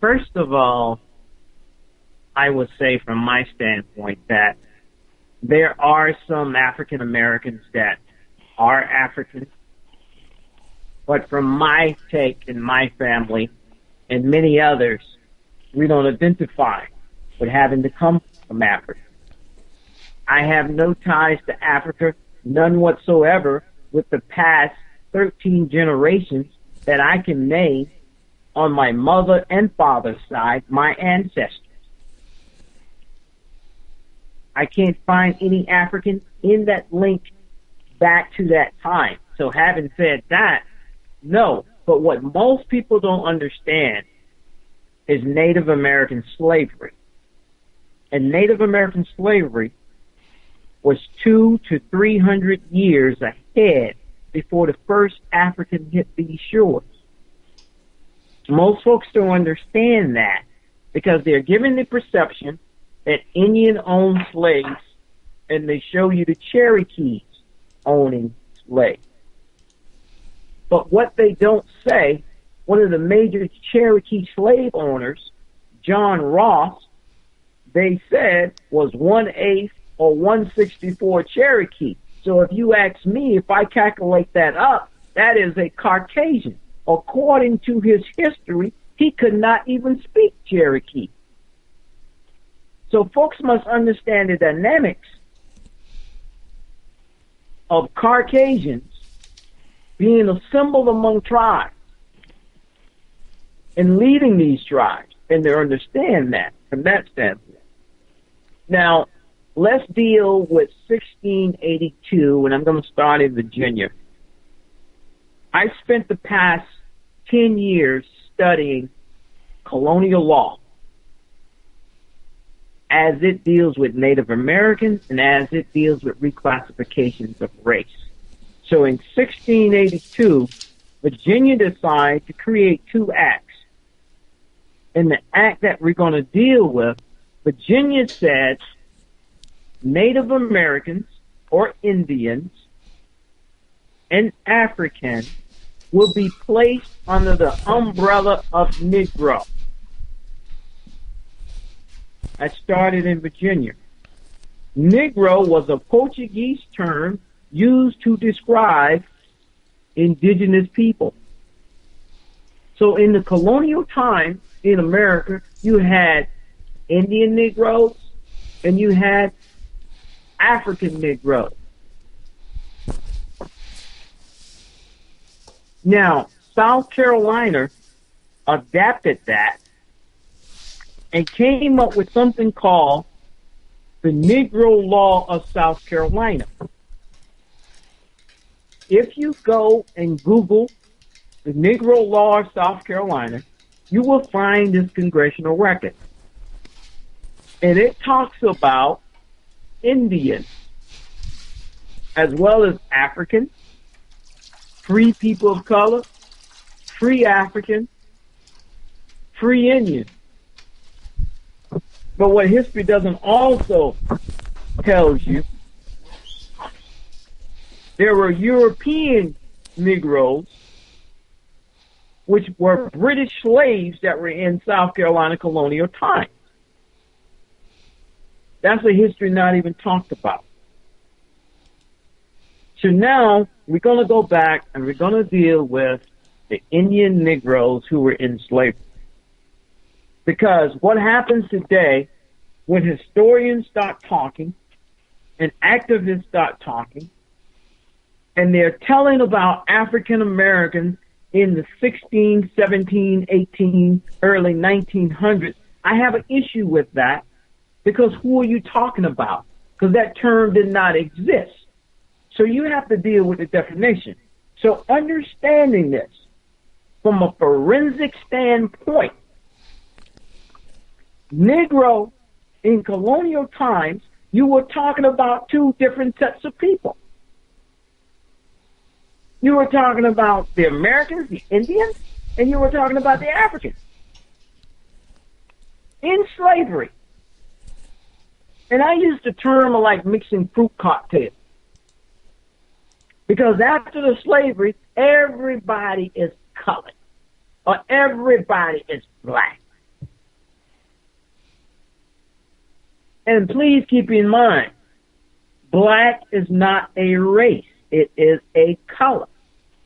first of all, I would say from my standpoint that there are some African Americans that are African, but from my take and my family and many others, we don't identify with having to come from Africa. I have no ties to Africa, none whatsoever, with the past 13 generations that I can name on my mother and father's side, my ancestors. I can't find any African in that link back to that time. So having said that, no. But what most people don't understand is Native American slavery. And Native American slavery was 200 to 300 years ahead before the first African hit these shores. Most folks don't understand that because they're given the perception that Indian owned slaves, and they show you the Cherokees owning slaves. But what they don't say, one of the major Cherokee slave owners, John Ross, they said was 1/8 or 1/64 Cherokee. So if you ask me, if I calculate that up, that is a Caucasian. According to his history, he could not even speak Cherokee. So folks must understand the dynamics of Caucasians being assembled among tribes and leading these tribes, and they understand that from that standpoint. Now, let's deal with 1682, and I'm going to start in Virginia. I spent the past 10 years studying colonial law as it deals with Native Americans and as it deals with reclassifications of race. So in 1682, Virginia decided to create two acts. In the act that we're going to deal with, Virginia said Native Americans or Indians and Africans will be placed under the umbrella of Negro. That started in Virginia. Negro was a Portuguese term used to describe indigenous people. So in the colonial time in America, you had Indian Negroes and you had African Negroes. Now, South Carolina adapted that and came up with something called the Negro Law of South Carolina. If you go and Google the Negro Law of South Carolina, you will find this congressional record. And it talks about Indians as well as Africans, free people of color, free Africans, free Indians. But what history doesn't also tells you, there were European Negroes, which were British slaves that were in South Carolina colonial times. That's a history not even talked about. So now we're going to go back and we're going to deal with the Indian Negroes who were in slavery. Because what happens today when historians start talking and activists start talking and they're telling about African Americans in the 16, 17, 18, early 1900s, I have an issue with that because who are you talking about? Because that term did not exist. So you have to deal with the definition. So understanding this from a forensic standpoint, Negro in colonial times, you were talking about two different sets of people. You were talking about the Americans, the Indians, and you were talking about the Africans in slavery. And I use the term like mixing fruit cocktails. Because after the slavery, everybody is colored, or everybody is black. And please keep in mind, black is not a race. It is a color.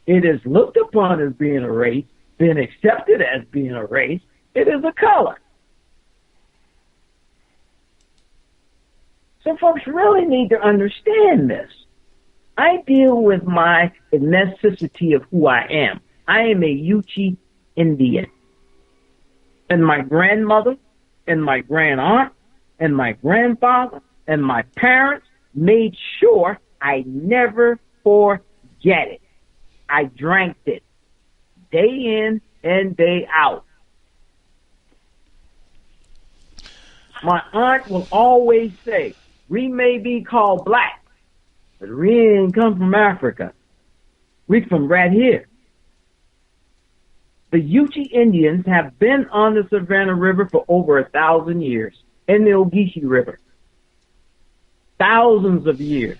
It is looked upon as being a race, been accepted as being a race. It is a color. So folks really need to understand this. I deal with my ethnicity of who I am. I am a Yuchi Indian. And my grandmother and my grandaunt and my grandfather and my parents made sure I never forget it. I drank it day in and day out. My aunt will always say, we may be called black, but we didn't come from Africa. We from right here. The Yuchi Indians have been on the Savannah River for over 1,000 years, and the Ogeechee River. Thousands of years.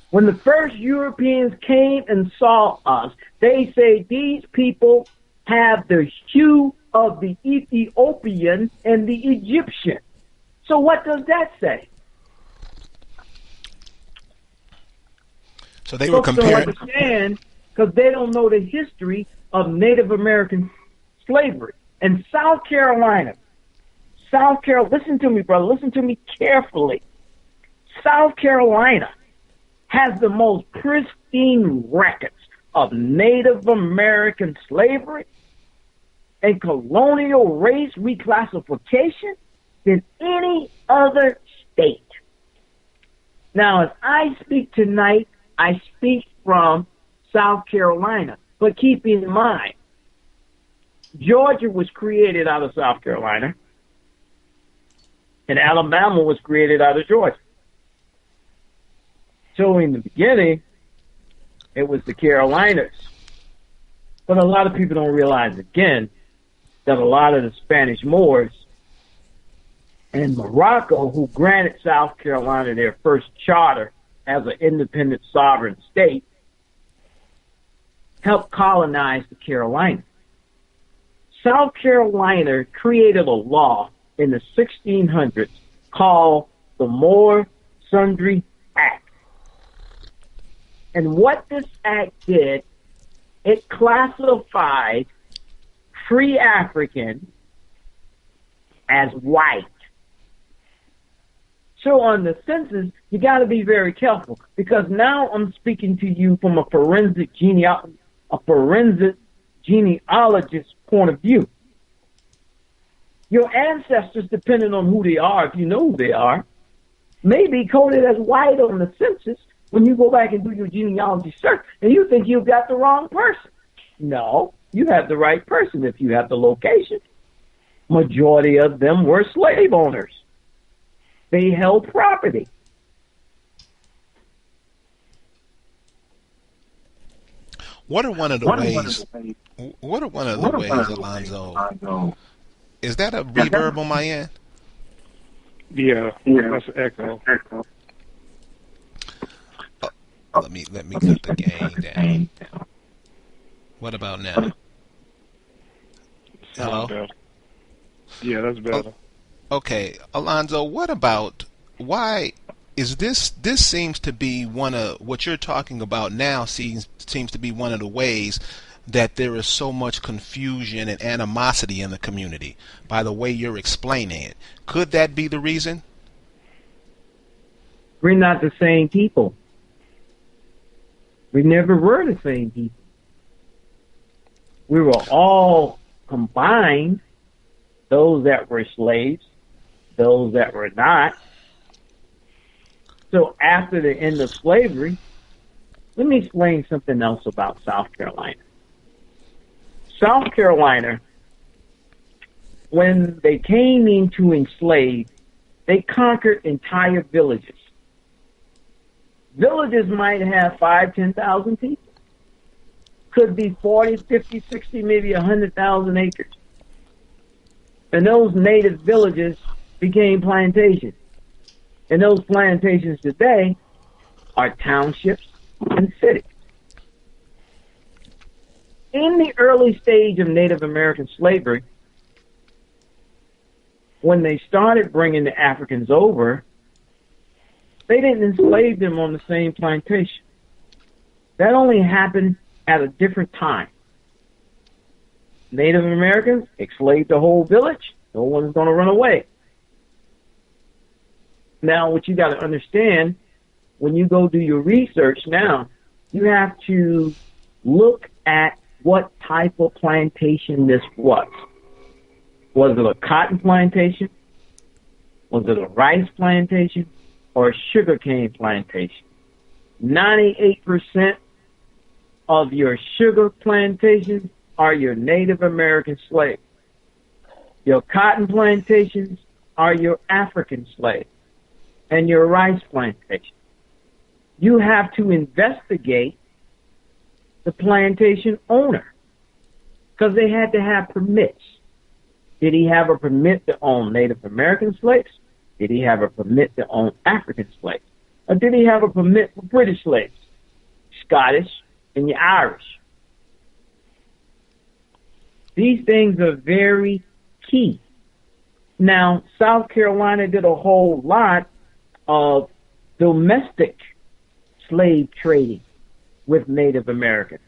When the first Europeans came and saw us, they say these people have the hue of the Ethiopian and the Egyptian. So what does that say? So they were comparing. Don't understand because they don't know the history of Native American slavery. And South Carolina, listen to me, brother, listen to me carefully. South Carolina has the most pristine records of Native American slavery and colonial race reclassification than any other state. Now, as I speak tonight, I speak from South Carolina. But keep in mind, Georgia was created out of South Carolina, and Alabama was created out of Georgia. So in the beginning, it was the Carolinas. But a lot of people don't realize, again, that a lot of the Spanish Moors and Morocco, who granted South Carolina their first charter as an independent sovereign state, helped colonize the Carolinas. South Carolina created a law in the 1600s called the Moor Sundry Act. And what this act did, it classified free Africans as white. So on the census, you got to be very careful because now I'm speaking to you from a forensic genealogist point of view. Your ancestors, depending on who they are, if you know who they are, may be coded as white on the census when you go back and do your genealogy search, and you think you've got the wrong person. No, you have the right person if you have the location. Majority of them were slave owners. They held property. What are one of the ways, Alonzo? Is that a reverb on my end? Yeah, that's an echo. Let me cut the gain down. What about now? Hello? Yeah, that's better. Okay, Alonzo, why is this seems to be one of what you're talking about now seems to be one of the ways that there is so much confusion and animosity in the community by the way you're explaining it. Could that be the reason? We're not the same people. We never were the same people. We were all combined, those that were slaves, those that were not. So after the end of slavery, let me explain something else about South Carolina. South Carolina, when they came in to enslave, they conquered entire villages. Villages might have 5,000, 10,000 people. Could be 40, 50, 60, maybe 100,000 acres. And those native villages became plantations. And those plantations today are townships and cities. In the early stage of Native American slavery, when they started bringing the Africans over, they didn't enslave them on the same plantation. That only happened at a different time. Native Americans enslaved the whole village. No one's going to run away. Now, what you got to understand, when you go do your research now, you have to look at what type of plantation this was. Was it a cotton plantation? Was it a rice plantation? Or a sugarcane plantation? 98% of your sugar plantations are your Native American slaves. Your cotton plantations are your African slaves. And your rice plantations. You have to investigate the plantation owner because they had to have permits. Did he have a permit to own Native American slaves? Did he have a permit to own African slaves? Or did he have a permit for British slaves? Scottish and your Irish. These things are very key. Now, South Carolina did a whole lot of domestic slave trading with Native Americans,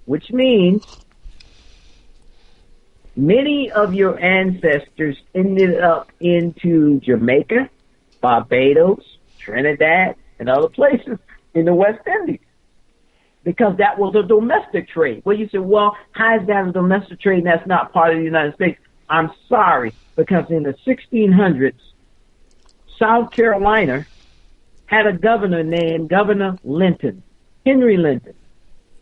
which means many of your ancestors ended up into Jamaica, Barbados, Trinidad, and other places in the West Indies because that was a domestic trade. Well, you say, well, how is that a domestic trade and that's not part of the United States? I'm sorry, because in the 1600s, South Carolina had a governor named Governor Linton, Henry Linton.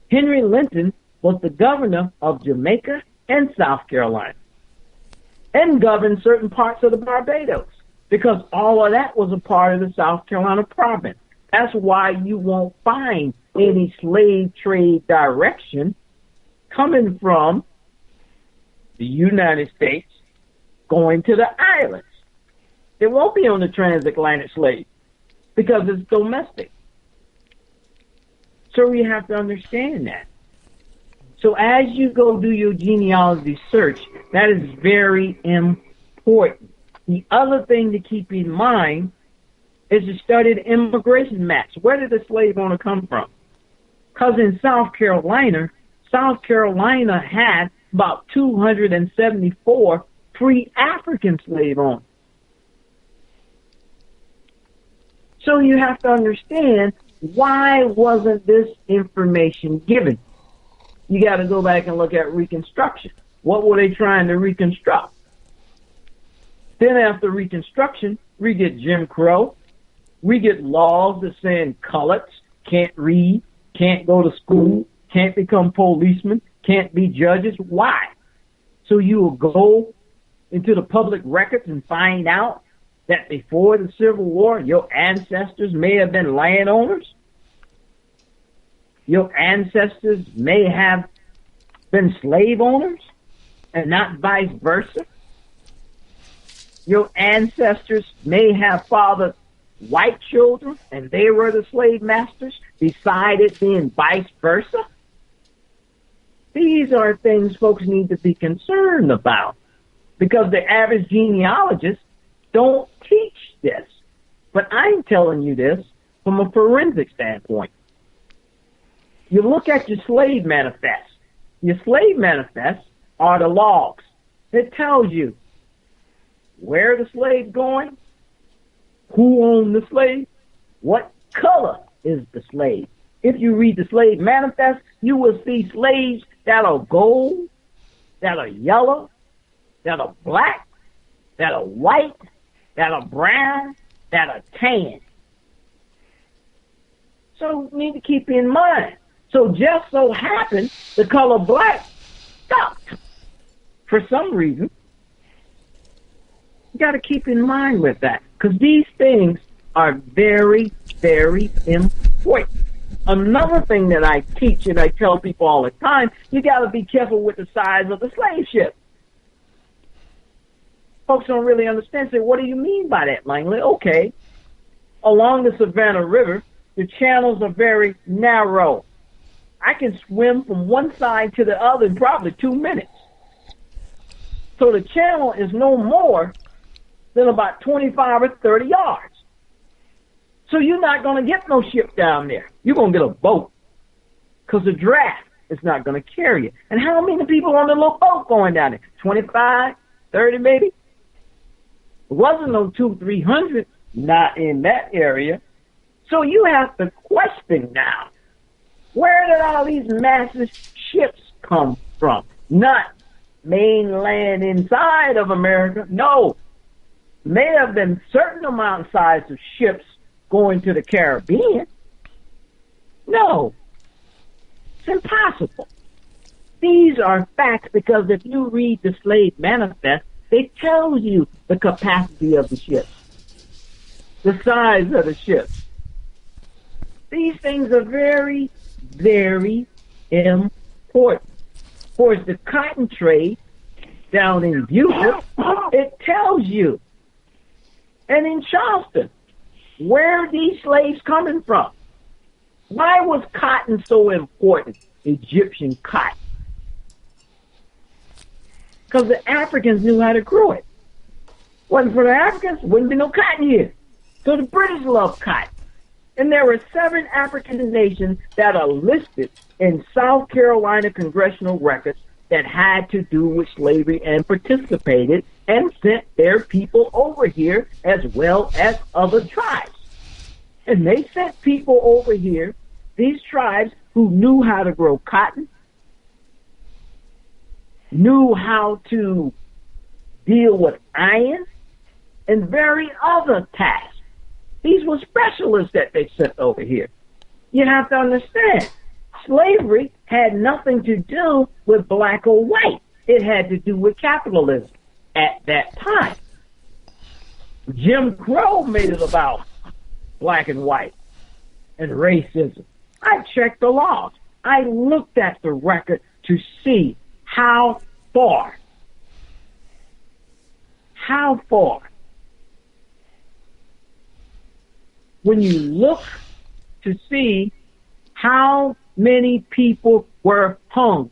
Henry Linton was the governor of Jamaica and South Carolina and governed certain parts of the Barbados because all of that was a part of the South Carolina province. That's why you won't find any slave trade direction coming from the United States going to the islands. It won't be on the transatlantic slave because it's domestic. So we have to understand that. So as you go do your genealogy search, that is very important. The other thing to keep in mind is to study the immigration maps. Where did the slave owner come from? Because in South Carolina had about 274 free African slave owners. So you have to understand, why wasn't this information given? You got to go back and look at Reconstruction. What were they trying to reconstruct? Then after Reconstruction, we get Jim Crow. We get laws that saying coloreds can't read, can't go to school, can't become policemen, can't be judges. Why? So you will go into the public records and find out that before the Civil War, your ancestors may have been landowners. Your ancestors may have been slave owners and not vice versa. Your ancestors may have fathered white children and they were the slave masters, beside it being vice versa. These are things folks need to be concerned about because the average genealogist don't teach this. But I'm telling you this from a forensic standpoint. You look at your slave manifest. Your slave manifests are the logs. It tells you where the slave's going, who owned the slave, what color is the slave. If you read the slave manifest, you will see slaves that are gold, that are yellow, that are black, that are white, that are brown, that are tan. So you need to keep in mind. So just so happened the color black stopped for some reason. You got to keep in mind with that because these things are very, very important. Another thing that I teach and I tell people all the time, you got to be careful with the size of the slave ship. Folks don't really understand. Say, what do you mean by that, Langley? Okay, along the Savannah River, the channels are very narrow. I can swim from one side to the other in probably 2 minutes. So the channel is no more than about 25 or 30 yards. So you're not going to get no ship down there. You're going to get a boat because the draft is not going to carry it. And how many people on the little boat going down there? 25, 30 maybe? It wasn't no 200, 300, not in that area. So you have to question now, where did all these massive ships come from? Not mainland inside of America. No. May have been certain amount size of ships going to the Caribbean. No. It's impossible. These are facts because if you read the Slave Manifest, it tells you the capacity of the ships, the size of the ships. These things are very, very important. Of course, the cotton trade down in Buford, it tells you. And in Charleston, where are these slaves coming from? Why was cotton so important, Egyptian cotton? Because the Africans knew how to grow it. Wasn't for the Africans, wouldn't be no cotton here. So the British loved cotton. And there were 7 African nations that are listed in South Carolina congressional records that had to do with slavery and participated and sent their people over here as well as other tribes. And they sent people over here, these tribes who knew how to grow cotton, knew how to deal with iron, and very other tasks. These were specialists that they sent over here. You have to understand, slavery had nothing to do with black or white. It had to do with capitalism at that time. Jim Crow made it about black and white and racism. I checked the laws. I looked at the record to see how far when you look to see how many people were hung.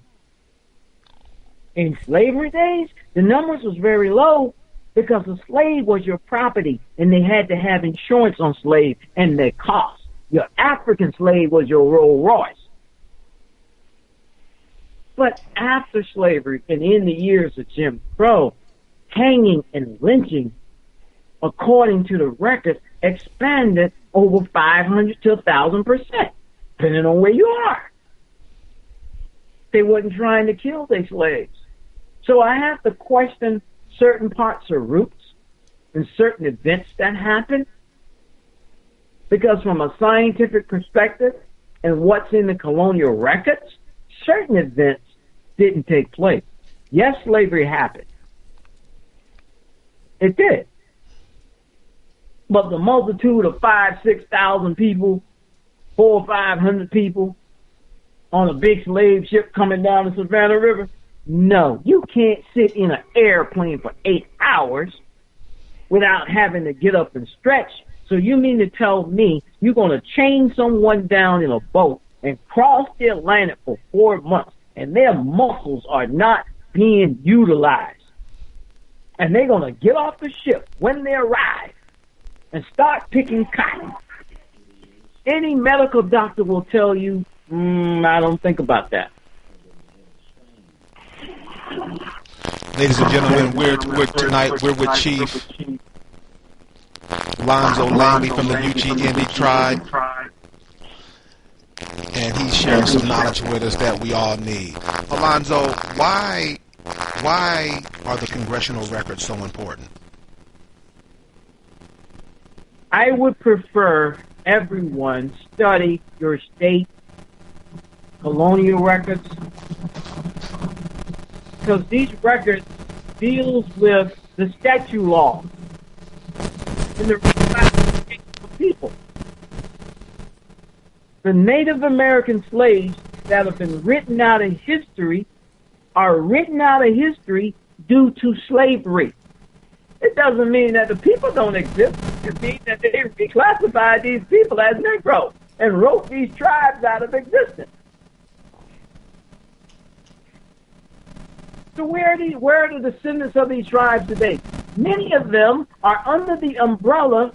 In slavery days, the numbers was very low because the slave was your property and they had to have insurance on slave and their cost. Your African slave was your Rolls Royce. But after slavery and in the years of Jim Crow, hanging and lynching, according to the records, expanded over 500 to 1,000%, depending on where you are. They wasn't trying to kill their slaves. So I have to question certain parts of roots and certain events that happened, because from a scientific perspective and what's in the colonial records, certain events didn't take place. Yes, slavery happened. It did. But the multitude of 5,000-6,000 people, 400 or 500 people on a big slave ship coming down the Savannah River, no, you can't sit in an airplane for 8 hours without having to get up and stretch. So you mean to tell me you're going to chain someone down in a boat and cross the Atlantic for 4 months and their muscles are not being utilized, and they're going to get off the ship when they arrive and start picking cotton? Any medical doctor will tell you, I don't think about that. Ladies and gentlemen, we're tonight we're with Chief Alonzo Langley from the UGND tribe, and he's sharing some knowledge with us that we all need. Alonzo, why are the congressional records so important? I would prefer everyone study your state colonial records, because these records deals with the statute law and the reclassification of people. The Native American slaves that have been written out of history are written out of history due to slavery. It doesn't mean that the people don't exist. It means that they reclassified these people as Negroes and wrote these tribes out of existence. So where are the descendants of these tribes today? Many of them are under the umbrella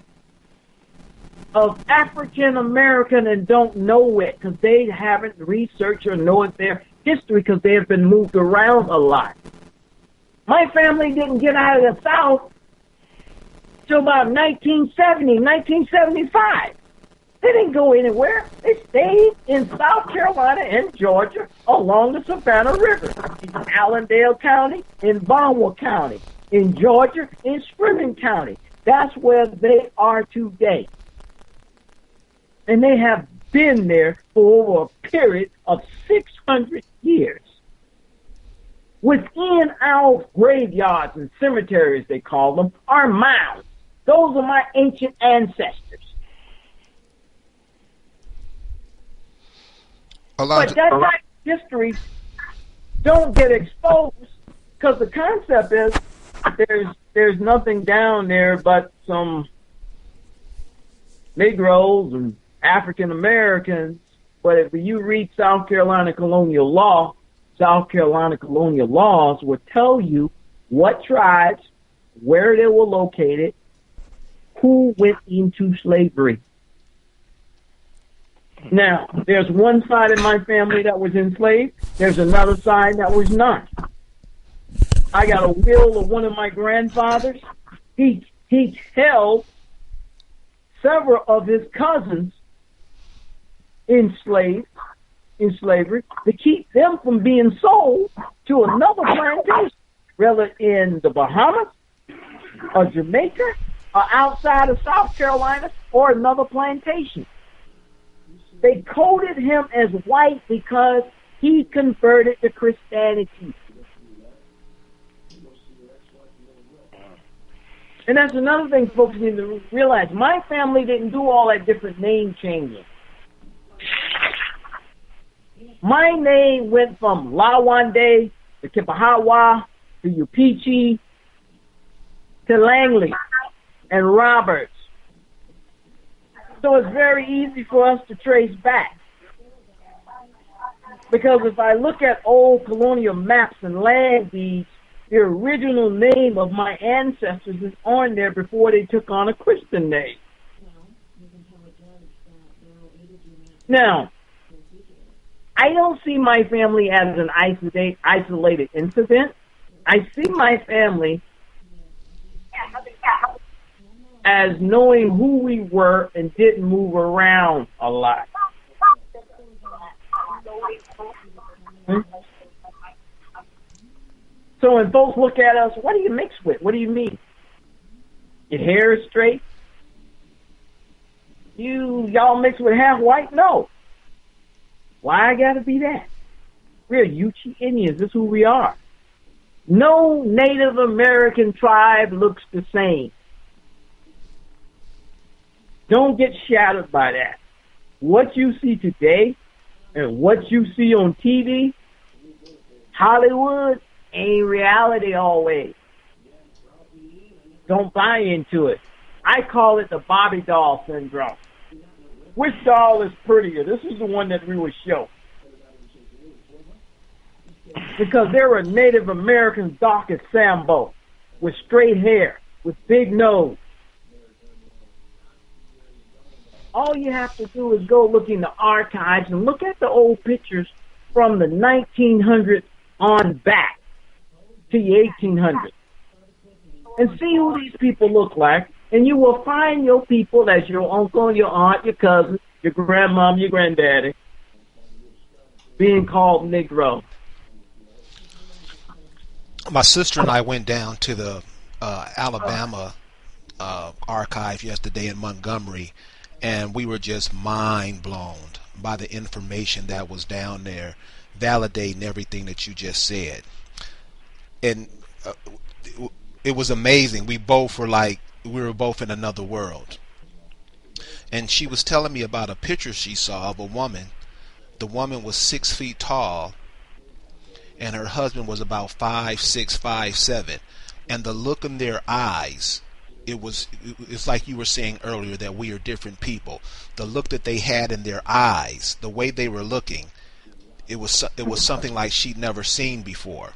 of African American and don't know it because they haven't researched or know their history because they have been moved around a lot. My family didn't get out of the South till about 1970, 1975. They didn't go anywhere. They stayed in South Carolina and Georgia along the Savannah River, in Allendale County, in Barnwell County, in Georgia, in Spring County. That's where they are today. And they have been there for over a period of 600 years. Within our graveyards and cemeteries, they call them, are mounds. Those are my ancient ancestors. But that type of history don't get exposed because the concept is there's nothing down there but some Negroes and African Americans. But if you read South Carolina colonial law, South Carolina colonial laws will tell you what tribes, where they were located, who went into slavery. Now, there's one side of my family that was enslaved. There's another side that was not. I got a will of one of my grandfathers. He held several of his cousins in slavery to keep them from being sold to another plantation, whether in the Bahamas or Jamaica or outside of South Carolina or another plantation. They coded him as white because he converted to Christianity. And that's another thing folks need to realize. My family didn't do all that different name changing. My name went from Lawande to Kipahawa to Upichi to Langley and Roberts. So it's very easy for us to trace back. Because if I look at old colonial maps and land deeds, the original name of my ancestors is on there before they took on a Christian name. Now, I don't see my family as an isolated incident. I see my family as knowing who we were and didn't move around a lot. So when folks look at us, what do you mix with? What do you mean? Your hair is straight? Y'all mix with half white? No. Why I gotta be that? We're Yuchi Indians. This is who we are. No Native American tribe looks the same. Don't get shattered by that. What you see today and what you see on TV, Hollywood, ain't reality always. Don't buy into it. I call it the Barbie doll syndrome. Which doll is prettier? This is the one that we would show. Because there were Native Americans dark as Sambo, with straight hair, with big nose. All you have to do is go look in the archives and look at the old pictures from the 1900s on back to the 1800s. And see who these people look like. And you will find your people as your uncle, your aunt, your cousin, your grandmom, your granddaddy, being called Negro. My sister and I went down to the Alabama archive yesterday in Montgomery, and we were just mind blown by the information that was down there, validating everything that you just said. And it was amazing. We were both in another world. And she was telling me about a picture she saw of a woman. The woman was 6 feet tall, and her husband was about 5'6", 5'7", and the look in their eyes, it's like you were saying earlier that we are different people. The look that they had in their eyes, the way they were looking, it was something like she'd never seen before.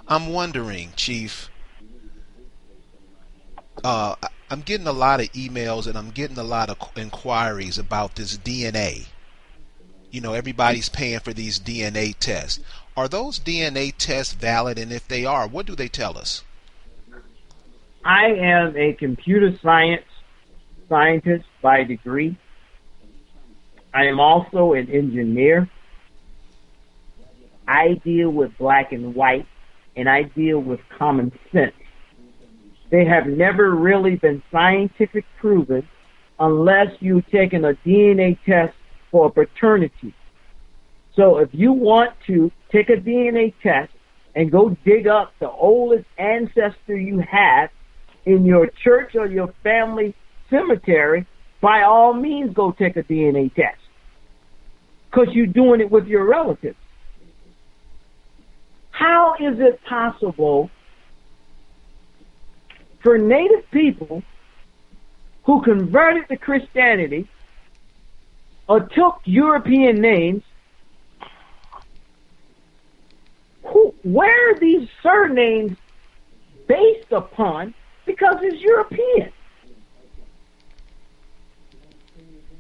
I'm wondering, Chief, I'm getting a lot of emails and I'm getting a lot of inquiries about this DNA. You know, everybody's paying for these DNA tests. Are those DNA tests valid? And if they are, what do they tell us? I am a computer scientist by degree. I am also an engineer. I deal with black and white, and I deal with common sense. They have never really been scientific proven unless you've taken a DNA test for a paternity. So if you want to take a DNA test and go dig up the oldest ancestor you have in your church or your family cemetery, by all means go take a DNA test. Because you're doing it with your relatives. How is it possible for native people who converted to Christianity or took European names, where are these surnames based upon? Because it's European.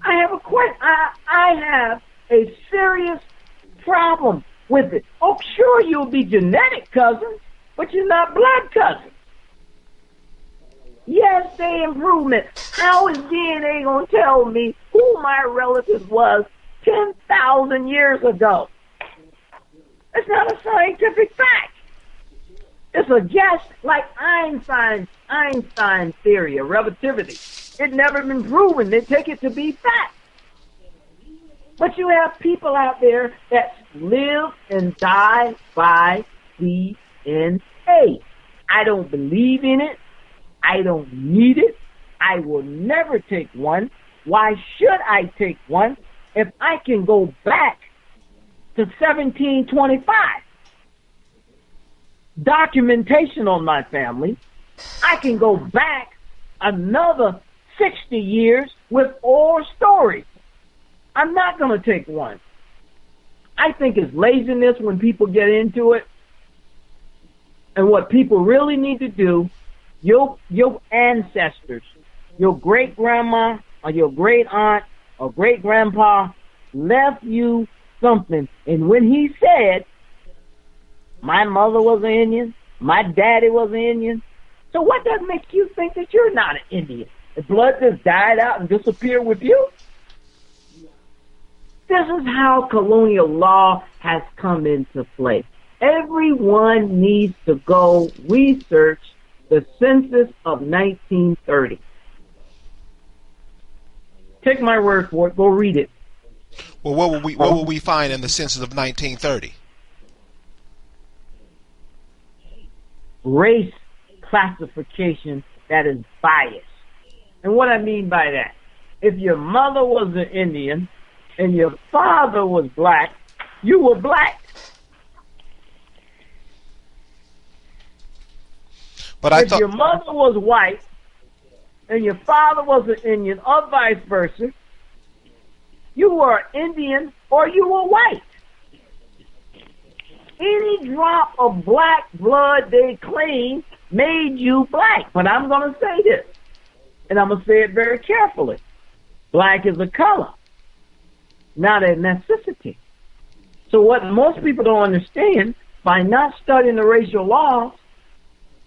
I have a question. I have a serious problem with it. Oh, sure, you'll be genetic cousins, but you're not blood cousins. Yes, they improvement. How is DNA going to tell me who my relative was 10,000 years ago? It's not a scientific fact. It's a guess, like Einstein's theory of relativity. It's never been proven. They take it to be fact. But you have people out there that live and die by DNA. I don't believe in it. I don't need it. I will never take one. Why should I take one if I can go back to 1725? Documentation on my family. I can go back another 60 years with oral stories. I'm not going to take one. I think it's laziness when people get into it. And what people really need to do, your ancestors, your great-grandma or your great-aunt or great-grandpa left you something. And when he said, my mother was an Indian, my daddy was an Indian, so what does make you think that you're not an Indian? The blood just died out and disappeared with you? This is how colonial law has come into play. Everyone needs to go research the census of 1930. Take my word for it. Go read it. Well, what will we find in the census of 1930? Race classification that is biased. And what I mean by that, if your mother was an Indian and your father was black, you were black. But if your mother was white and your father was an Indian, or vice versa, you were Indian or you were white. Any drop of black blood they claim made you black. But I'm going to say this, and I'm going to say it very carefully. Black is a color, not a necessity. So what most people don't understand, by not studying the racial laws,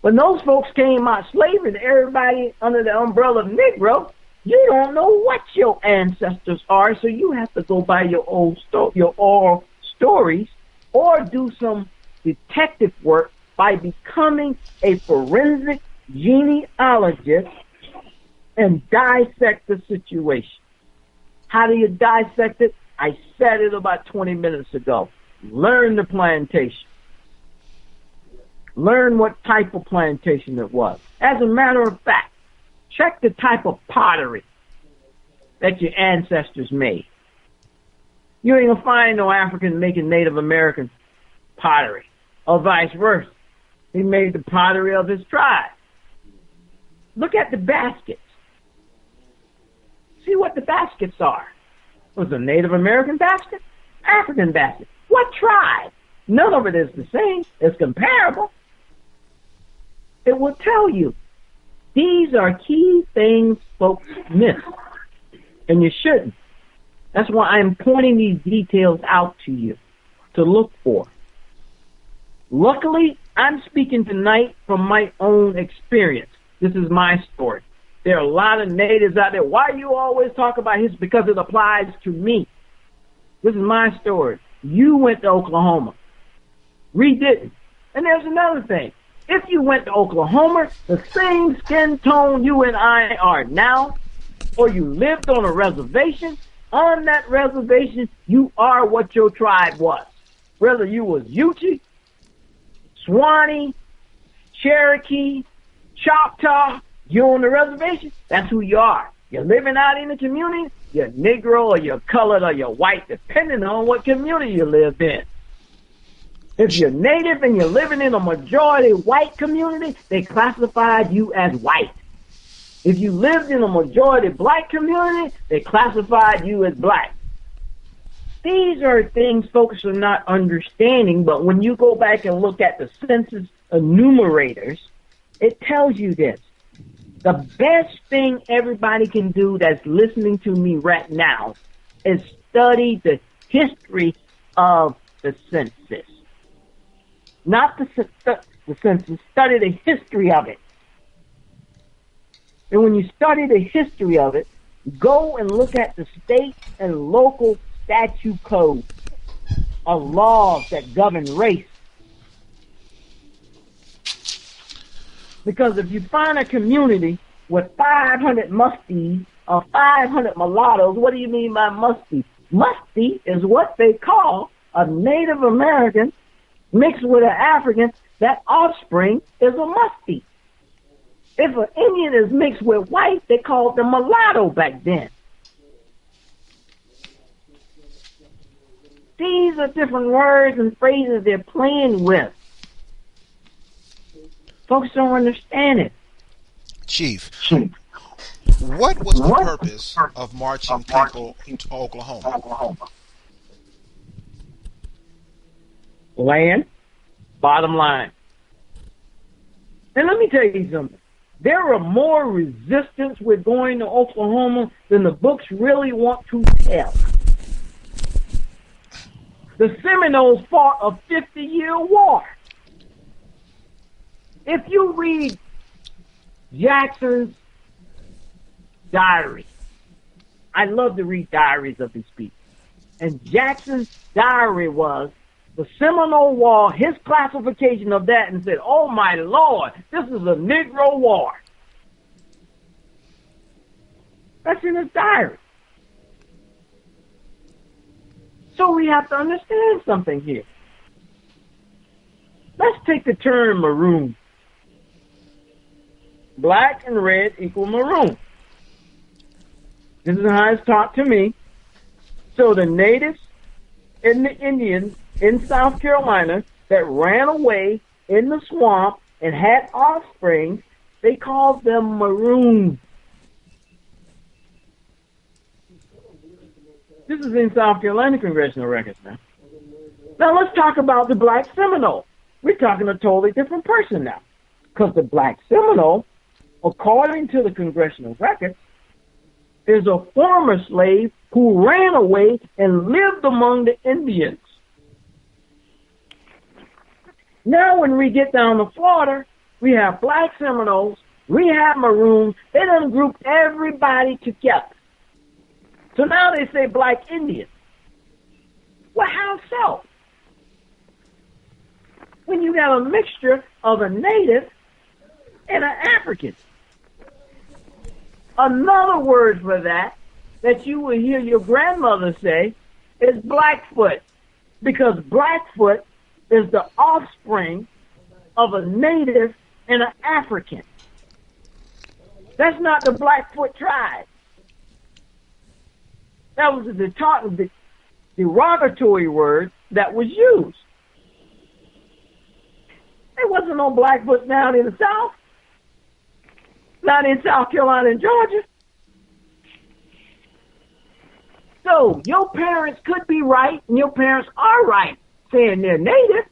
when those folks came out slavery to everybody under the umbrella of Negro, you don't know what your ancestors are, so you have to go by your oral stories or do some detective work by becoming a forensic genealogist and dissect the situation. How do you dissect it? I said it about 20 minutes ago. Learn the plantation. Learn what type of plantation it was. As a matter of fact, check the type of pottery that your ancestors made. You ain't gonna find no African making Native American pottery, or vice versa. He made the pottery of his tribe. Look at the baskets. See what the baskets are. Was it a Native American basket? African basket. What tribe? None of it is the same. It's comparable. It will tell you. These are key things folks miss, and you shouldn't. That's why I'm pointing these details out to you to look for. Luckily, I'm speaking tonight from my own experience. This is my story. There are a lot of natives out there. Why you always talk about history? Because it applies to me. This is my story. You went to Oklahoma. We didn't. And there's another thing. If you went to Oklahoma, the same skin tone you and I are now, or you lived on a reservation, on that reservation, you are what your tribe was. Whether you was Ute, Swanee, Cherokee, Choctaw, you're on the reservation, that's who you are. You're living out in the community, you're Negro or you're colored or you're white, depending on what community you live in. If you're native and you're living in a majority white community, they classified you as white. If you lived in a majority black community, they classified you as black. These are things folks are not understanding, but when you go back and look at the census enumerators, it tells you this. The best thing everybody can do that's listening to me right now is study the history of the census. Not the census, study the history of it. And when you study the history of it, go and look at the state and local statute codes of laws that govern race. Because if you find a community with 500 musties or 500 mulattoes, what do you mean by musty? Musty is what they call a Native American mixed with an African. That offspring is a musty. If an Indian is mixed with white, they called them mulatto back then. These are different words and phrases they're playing with. Folks don't understand it. Chief, what was the purpose of marching people to Oklahoma? Land, bottom line. And let me tell you something. There are more resistance with going to Oklahoma than the books really want to tell. The Seminoles fought a 50-year war. If you read Jackson's diary, I love to read diaries of these people. And Jackson's diary was the Seminole War, his classification of that, and said, oh my Lord, this is a Negro war. That's in his diary. So we have to understand something here. Let's take the term maroon. Black and red equal maroon. This is how it's taught to me. So the natives and the Indians in South Carolina that ran away in the swamp and had offspring, they called them maroons. This is in South Carolina congressional records now. Now let's talk about the black Seminole. We're talking a totally different person now. Because the black Seminole, according to the congressional records, is a former slave who ran away and lived among the Indians. Now when we get down to Florida, we have black Seminoles, we have maroons, they done grouped everybody together. So now they say black Indians. Well, how so? When you got a mixture of a native and an African. Another word for that you will hear your grandmother say is Blackfoot, because Blackfoot is the offspring of a native and an African. That's not the Blackfoot tribe. That was the derogatory word that was used. There wasn't no Blackfoot down in the South. Not in South Carolina and Georgia. So your parents could be right, and your parents are right saying they're native,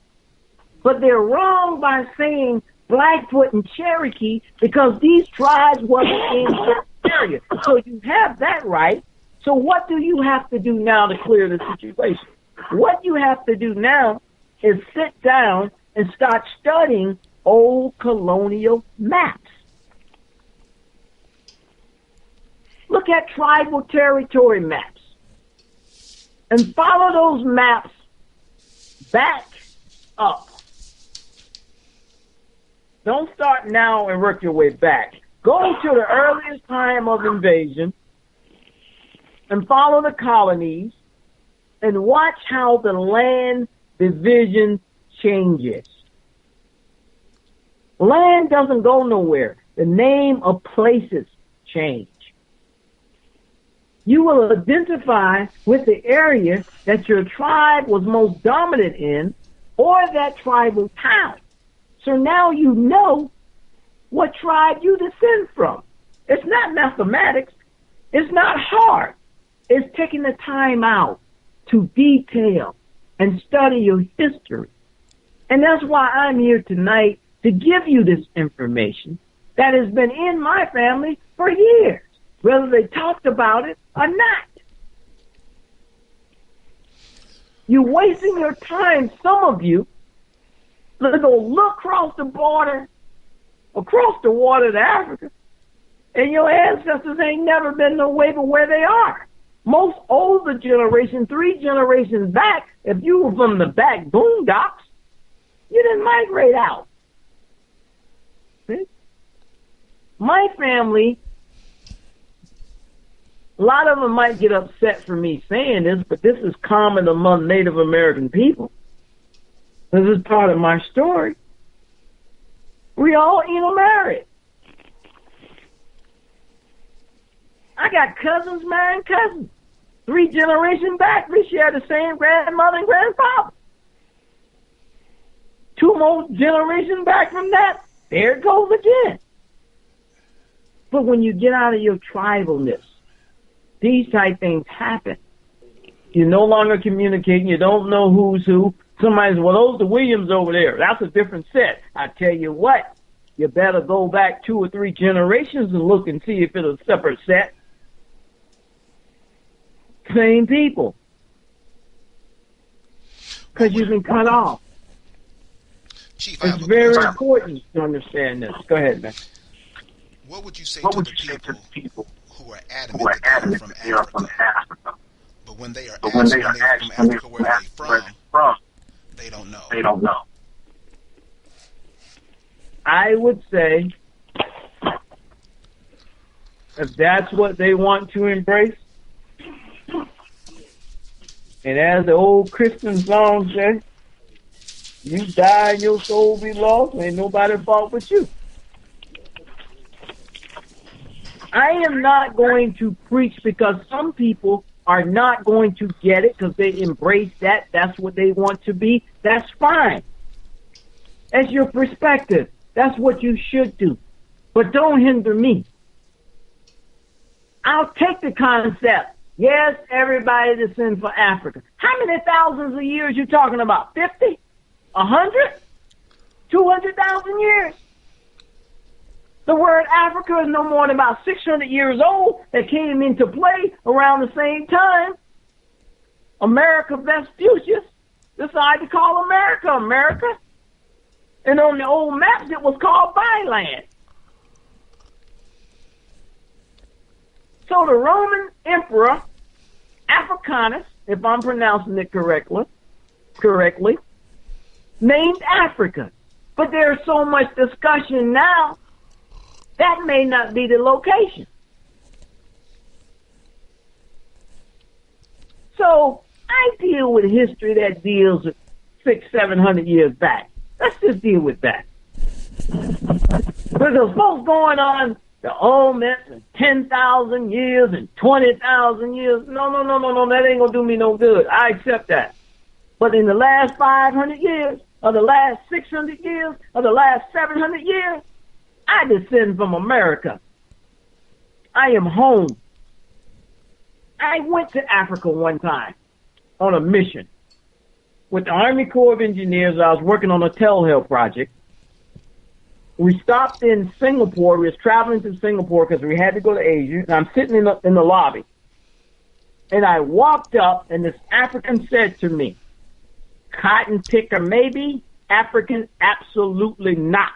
but they're wrong by saying Blackfoot and Cherokee because these tribes wasn't in the area. So you have that right. So what do you have to do now to clear the situation? What you have to do now is sit down and start studying old colonial maps. Look at tribal territory maps and follow those maps back up. Don't start now and work your way back. Go to the earliest time of invasion and follow the colonies and watch how the land division changes. Land doesn't go nowhere. The name of places change. You will identify with the area that your tribe was most dominant in or that tribal town. So now you know what tribe you descend from. It's not mathematics. It's not hard. It's taking the time out to detail and study your history. And that's why I'm here tonight to give you this information that has been in my family for years, whether they talked about it or not. You're wasting your time, some of you, to go look across the border, across the water to Africa, and your ancestors ain't never been no way but where they are. Most older generation, 3 generations back, if you were from the back boondocks, you didn't migrate out. See? My family, a lot of them might get upset for me saying this, but this is common among Native American people. This is part of my story. We all intermarried. I got cousins marrying cousins. 3 generations back, we share the same grandmother and grandfather. 2 more generations back from that, there it goes again. But when you get out of your tribalness, these type things happen. You're no longer communicating. You don't know who's who. Somebody says, well, those are Williams over there. That's a different set. I tell you what, you better go back 2 or 3 generations and look and see if it's a separate set. Same people. Because you've been cut off. Chief, it's very important to understand this. Go ahead, man. What would you say to the people who are adamant that they are from Africa? But when they are asked when they're from Africa, where they're from, they don't know. They don't know. I would say, if that's what they want to embrace, and as the old Christian song says, you die and your soul be lost, ain't nobody fault but you. I am not going to preach because some people are not going to get it because they embrace that. That's what they want to be. That's fine. That's your perspective. That's what you should do. But don't hinder me. I'll take the concept. Yes, everybody descends from Africa. How many thousands of years you talking about? 50? 100? 200,000 years? The word Africa is no more than about 600 years old that came into play around the same time. America Vespucius decided to call America America. And on the old maps, it was called Byland. So the Roman Emperor Africanus, if I'm pronouncing it correctly, named Africa. But there's so much discussion now, that may not be the location. So I deal with history that deals with 600-700 years back. Let's just deal with that. There's folks going on the old myths and 10,000 years and 20,000 years. No, that ain't gonna do me no good. I accept that. But in the last 500 years, or the last 600 years, or the last 700 years, I descend from America. I am home. I went to Africa one time on a mission with the Army Corps of Engineers. I was working on a telehealth project. We stopped in Singapore. We was traveling to Singapore because we had to go to Asia. And I'm sitting in the lobby. And I walked up, and this African said to me, "Cotton picker maybe, African absolutely not."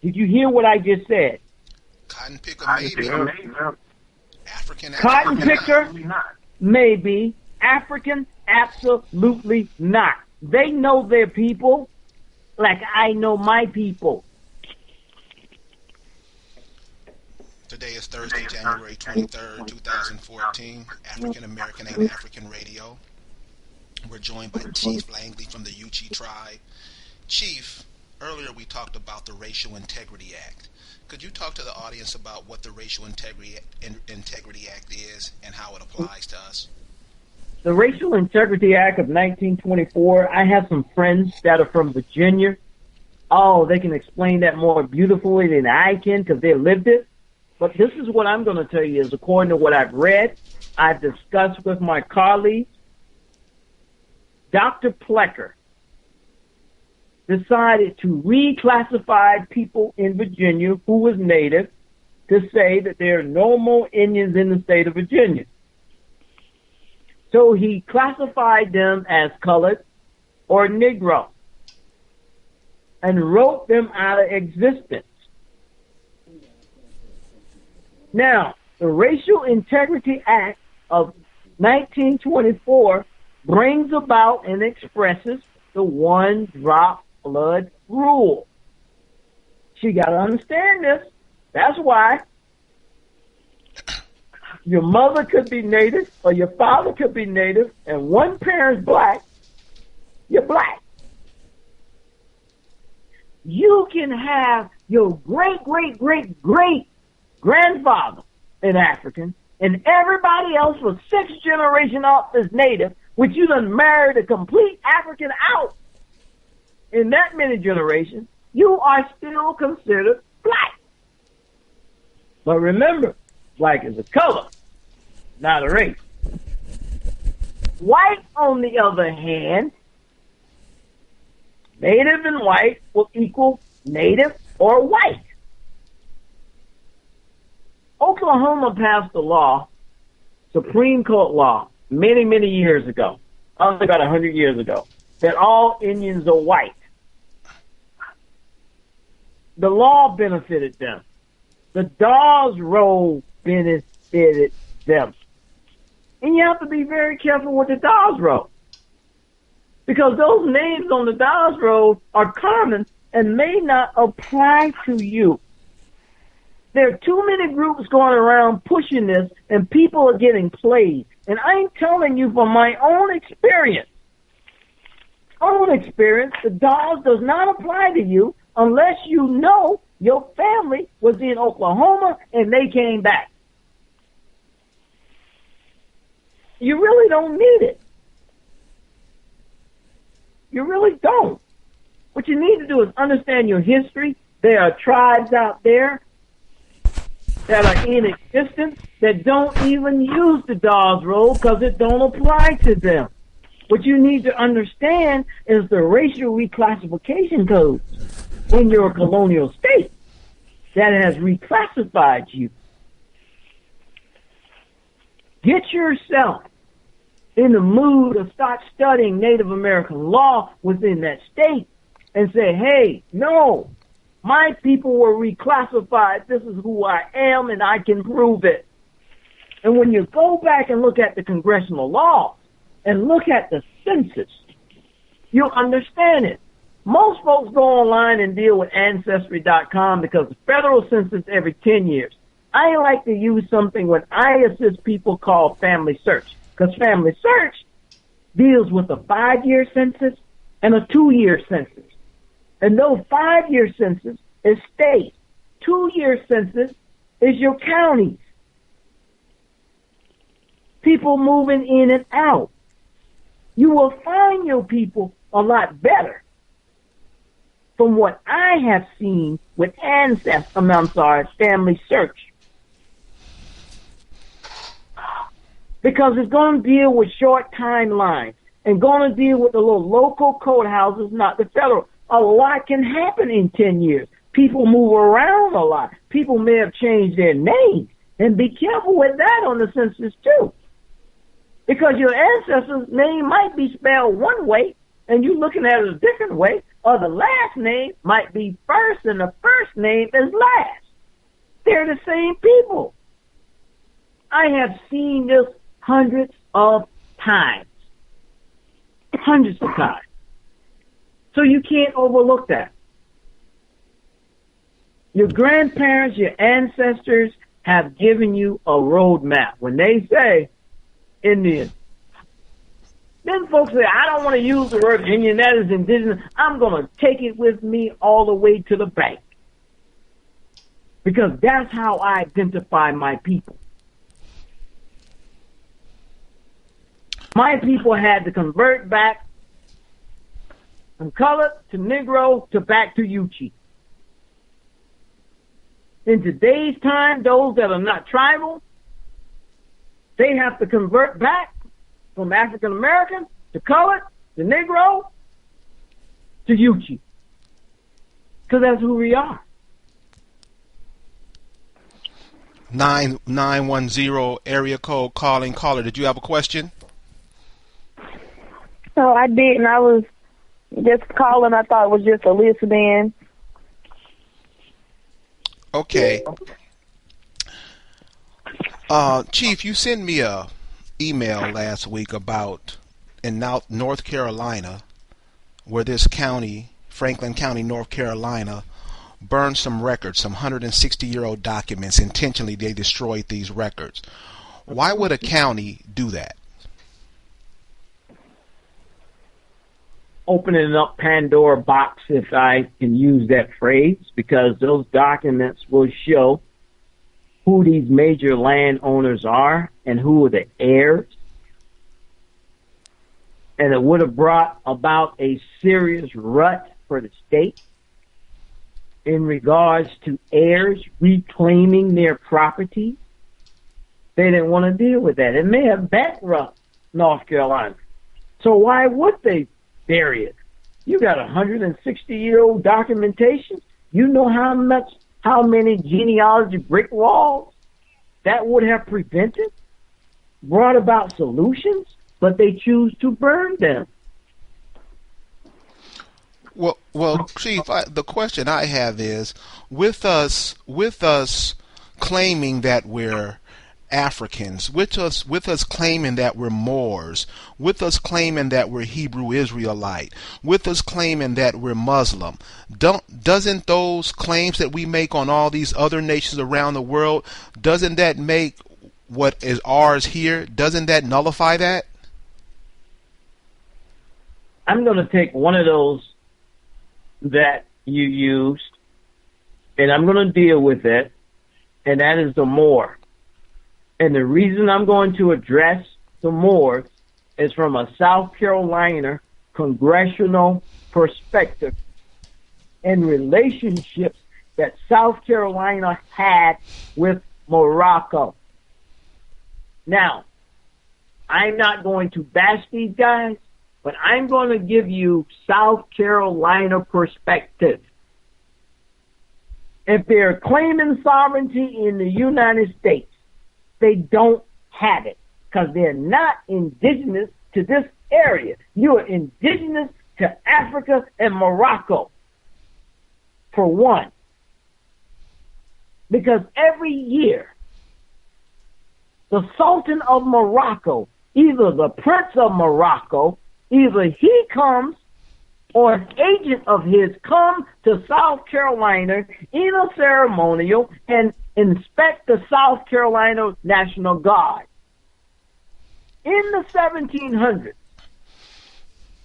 Did you hear what I just said? Cotton picker maybe. African Cotton picker maybe, African absolutely not. They know their people like I know my people. Today is Thursday, January 23rd, 2014. African American and African Radio. We're joined by Chief Langley from the Yuchi tribe. Chief, earlier we talked about the Racial Integrity Act. Could you talk to the audience about what the Racial Integrity Act is and how it applies to us? The Racial Integrity Act of 1924, I have some friends that are from Virginia. Oh, they can explain that more beautifully than I can because they lived it. But this is what I'm going to tell you is according to what I've read, I've discussed with my colleagues. Dr. Plecker decided to reclassify people in Virginia who was native to say that there are no more Indians in the state of Virginia. So he classified them as colored or Negro and wrote them out of existence. Now, the Racial Integrity Act of 1924 brings about and expresses the one-drop blood rule. You got to understand this. That's why your mother could be native or your father could be native and one parent's black, you're black. You can have your great-great-great-great-grandfather an African and everybody else was 6th generation up as native, which you done married a complete African out. In that many generations, you are still considered black. But remember, black is a color, not a race. White, on the other hand, native and white will equal native or white. Oklahoma passed a law, Supreme Court law, many, many years ago, only about 100 years ago, that all Indians are white. The law benefited them. The Dawes Roll benefited them. And you have to be very careful with the Dawes Roll, because those names on the Dawes Roll are common and may not apply to you. There are too many groups going around pushing this, and people are getting played. And I'm telling you from my own experience, the Dawes does not apply to you unless you know your family was in Oklahoma and they came back. You really don't need it. You really don't. What you need to do is understand your history. There are tribes out there that are in existence that don't even use the Dawes Roll because it don't apply to them. What you need to understand is the racial reclassification codes in your colonial state that has reclassified you. Get yourself in the mood of start studying Native American law within that state and say, hey, no, my people were reclassified. This is who I am, and I can prove it. And when you go back and look at the congressional laws and look at the census, you'll understand it. Most folks go online and deal with Ancestry.com because the federal census every 10 years. I like to use something when I assist people called Family Search, because Family Search deals with a 5-year census and a 2-year census. And those 5-year census is state. 2-year census is your counties. People moving in and out. You will find your people a lot better from what I have seen with Family Search. Because it's going to deal with short timelines. and going to deal with the little local code houses, not the federal. A lot can happen in 10 years. People move around a lot. People may have changed their names. And be careful with that on the census, too. Because your ancestor's name might be spelled one way, and you're looking at it a different way, or the last name might be first, and the first name is last. They're the same people. I have seen this hundreds of times. Hundreds of times. So you can't overlook that. Your grandparents, your ancestors have given you a roadmap. When they say Indian, then folks say, I don't want to use the word Indian, that is indigenous. I'm going to take it with me all the way to the bank. Because that's how I identify my people. My people had to convert back from colored to Negro to back to Yuchi. In today's time, those that are not tribal, they have to convert back from African American to colored to Negro to Yuchi. Because that's who we are. 910 area code calling. Caller, did you have a question? No, I didn't. I was just calling. I thought it was just a listen-in. Okay. Chief, you sent me a email last week about in North Carolina, where this county, Franklin County, North Carolina, burned some records, some 160-year-old documents. Intentionally, they destroyed these records. Why would a county do that? Opening up Pandora box, if I can use that phrase, because those documents will show who these major landowners are and who are the heirs. And it would have brought about a serious rut for the state in regards to heirs reclaiming their property. They didn't want to deal with that. It may have bankrupt North Carolina. So why would they bury it? You got 160-year-old documentation. You know how many genealogy brick walls that would have prevented, brought about solutions, but they choose to burn them. Well, Chief, the question I have is, with us claiming that we're Africans, with us claiming that we're Moors, with us claiming that we're Hebrew Israelite, with us claiming that we're Muslim, doesn't those claims that we make on all these other nations around the world, doesn't that make what is ours here, doesn't that nullify that? I'm going to take one of those that you used, and I'm going to deal with it, and that is the Moor. And the reason I'm going to address the Moors is from a South Carolina congressional perspective and relationships that South Carolina had with Morocco. Now, I'm not going to bash these guys, but I'm going to give you South Carolina perspective. If they're claiming sovereignty in the United States, they don't have it because they're not indigenous to this area. You are indigenous to Africa and Morocco, for one. Because every year, the Sultan of Morocco, either the Prince of Morocco, either he comes or an agent of his come to South Carolina in a ceremonial and inspect the South Carolina National Guard. In the 1700s,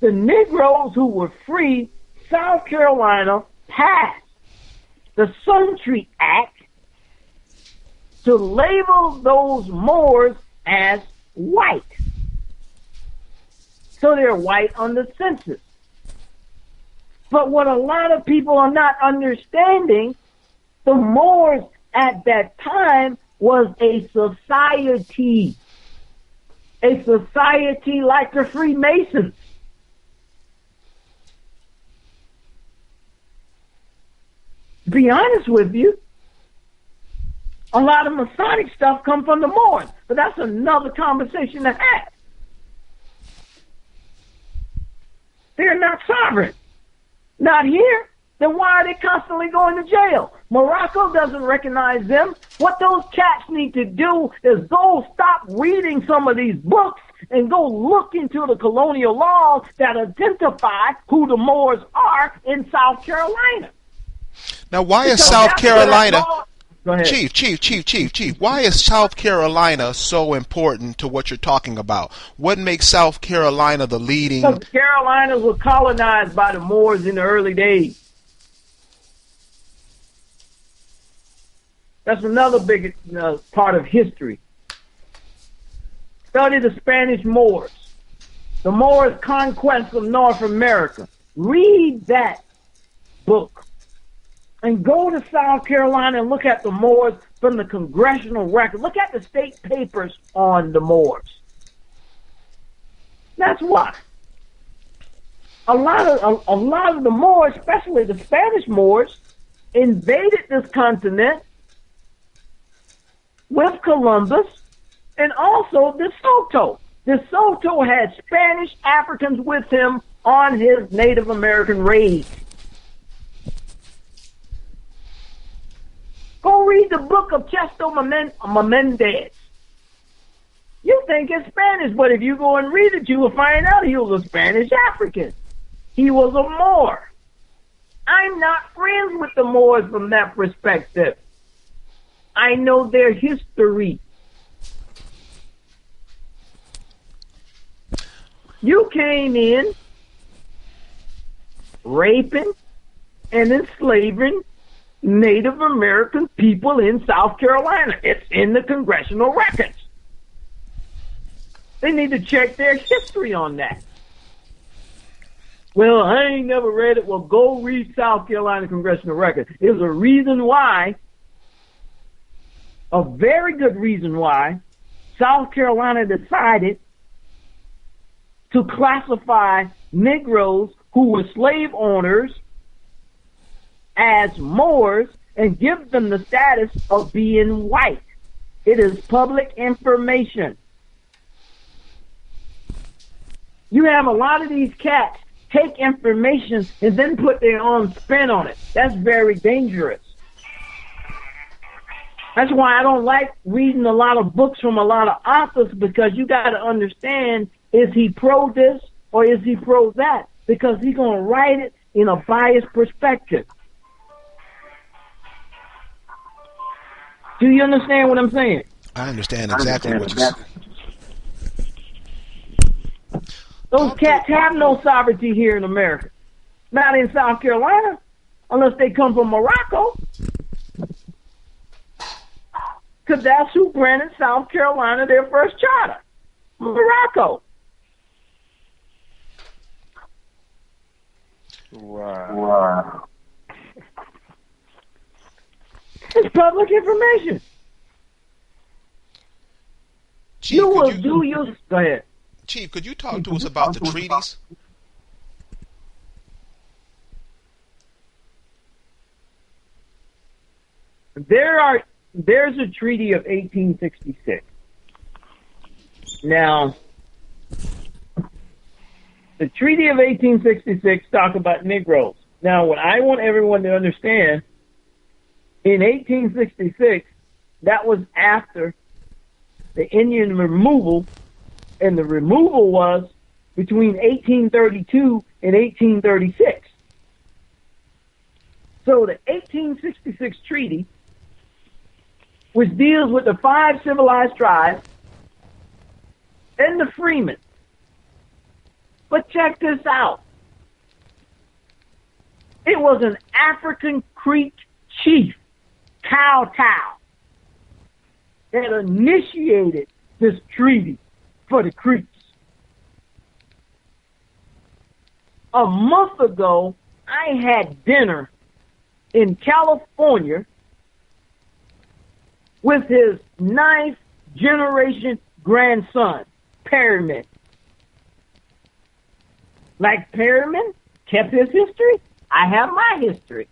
the Negroes who were free, South Carolina passed the Sundry Act to label those Moors as white. So they're white on the census. But what a lot of people are not understanding, the Moors at that time was a society. a society like the Freemasons. To be honest with you, a lot of Masonic stuff come from the Moors, but that's another conversation to have. They're not sovereign. Not here. Then why are they constantly going to jail? Morocco doesn't recognize them. What those cats need to do is go stop reading some of these books and go look into the colonial laws that identify who the Moors are in South Carolina. Now, why is South Carolina... Go ahead. Chief, why is South Carolina so important to what you're talking about? What makes South Carolina the leading... Because the Carolinas were colonized by the Moors in the early days. That's another big part of history. Study the Spanish Moors. The Moors' conquest of North America. Read that book. And go to South Carolina and look at the Moors from the congressional record. Look at the state papers on the Moors. That's why. A lot of the Moors, especially the Spanish Moors, invaded this continent with Columbus and also De Soto. De Soto had Spanish Africans with him on his Native American raids. Go read the book of Chesto Menendez. You think it's Spanish, but if you go and read it, you will find out he was a Spanish African. He was a Moor. I'm not friends with the Moors from that perspective. I know their history. You came in raping and enslaving Native American people in South Carolina. It's in the congressional records. They need to check their history on that. Well, I ain't never read it. Well, go read South Carolina congressional records. There's a reason why, a very good reason why, South Carolina decided to classify Negroes who were slave owners as Moors and give them the status of being white. It is public information. You have a lot of these cats take information and then put their own spin on it. That's very dangerous. That's why I don't like reading a lot of books from a lot of authors, because you got to understand, is he pro this or is he pro that? Because he's going to write it in a biased perspective. Do you understand what I'm saying? I understand exactly what you're saying. Those cats have no sovereignty here in America. Not in South Carolina, unless they come from Morocco. Because that's who granted South Carolina their first charter. Morocco. Wow. It's public information. Chief, You will do your... Go ahead. Chief, could you talk to us about the treaties? There's a treaty of 1866. Now, the treaty of 1866 talk about Negroes. Now, what I want everyone to understand, in 1866, that was after the Indian removal, and the removal was between 1832 and 1836. So the 1866 treaty, which deals with the 5 civilized tribes and the freemen. But check this out. It was an African Creek chief, Kowtow, that initiated this treaty for the Creeks. A month ago, I had dinner in California with his 9th generation grandson. Perryman. Like Perryman kept his history, I have my history.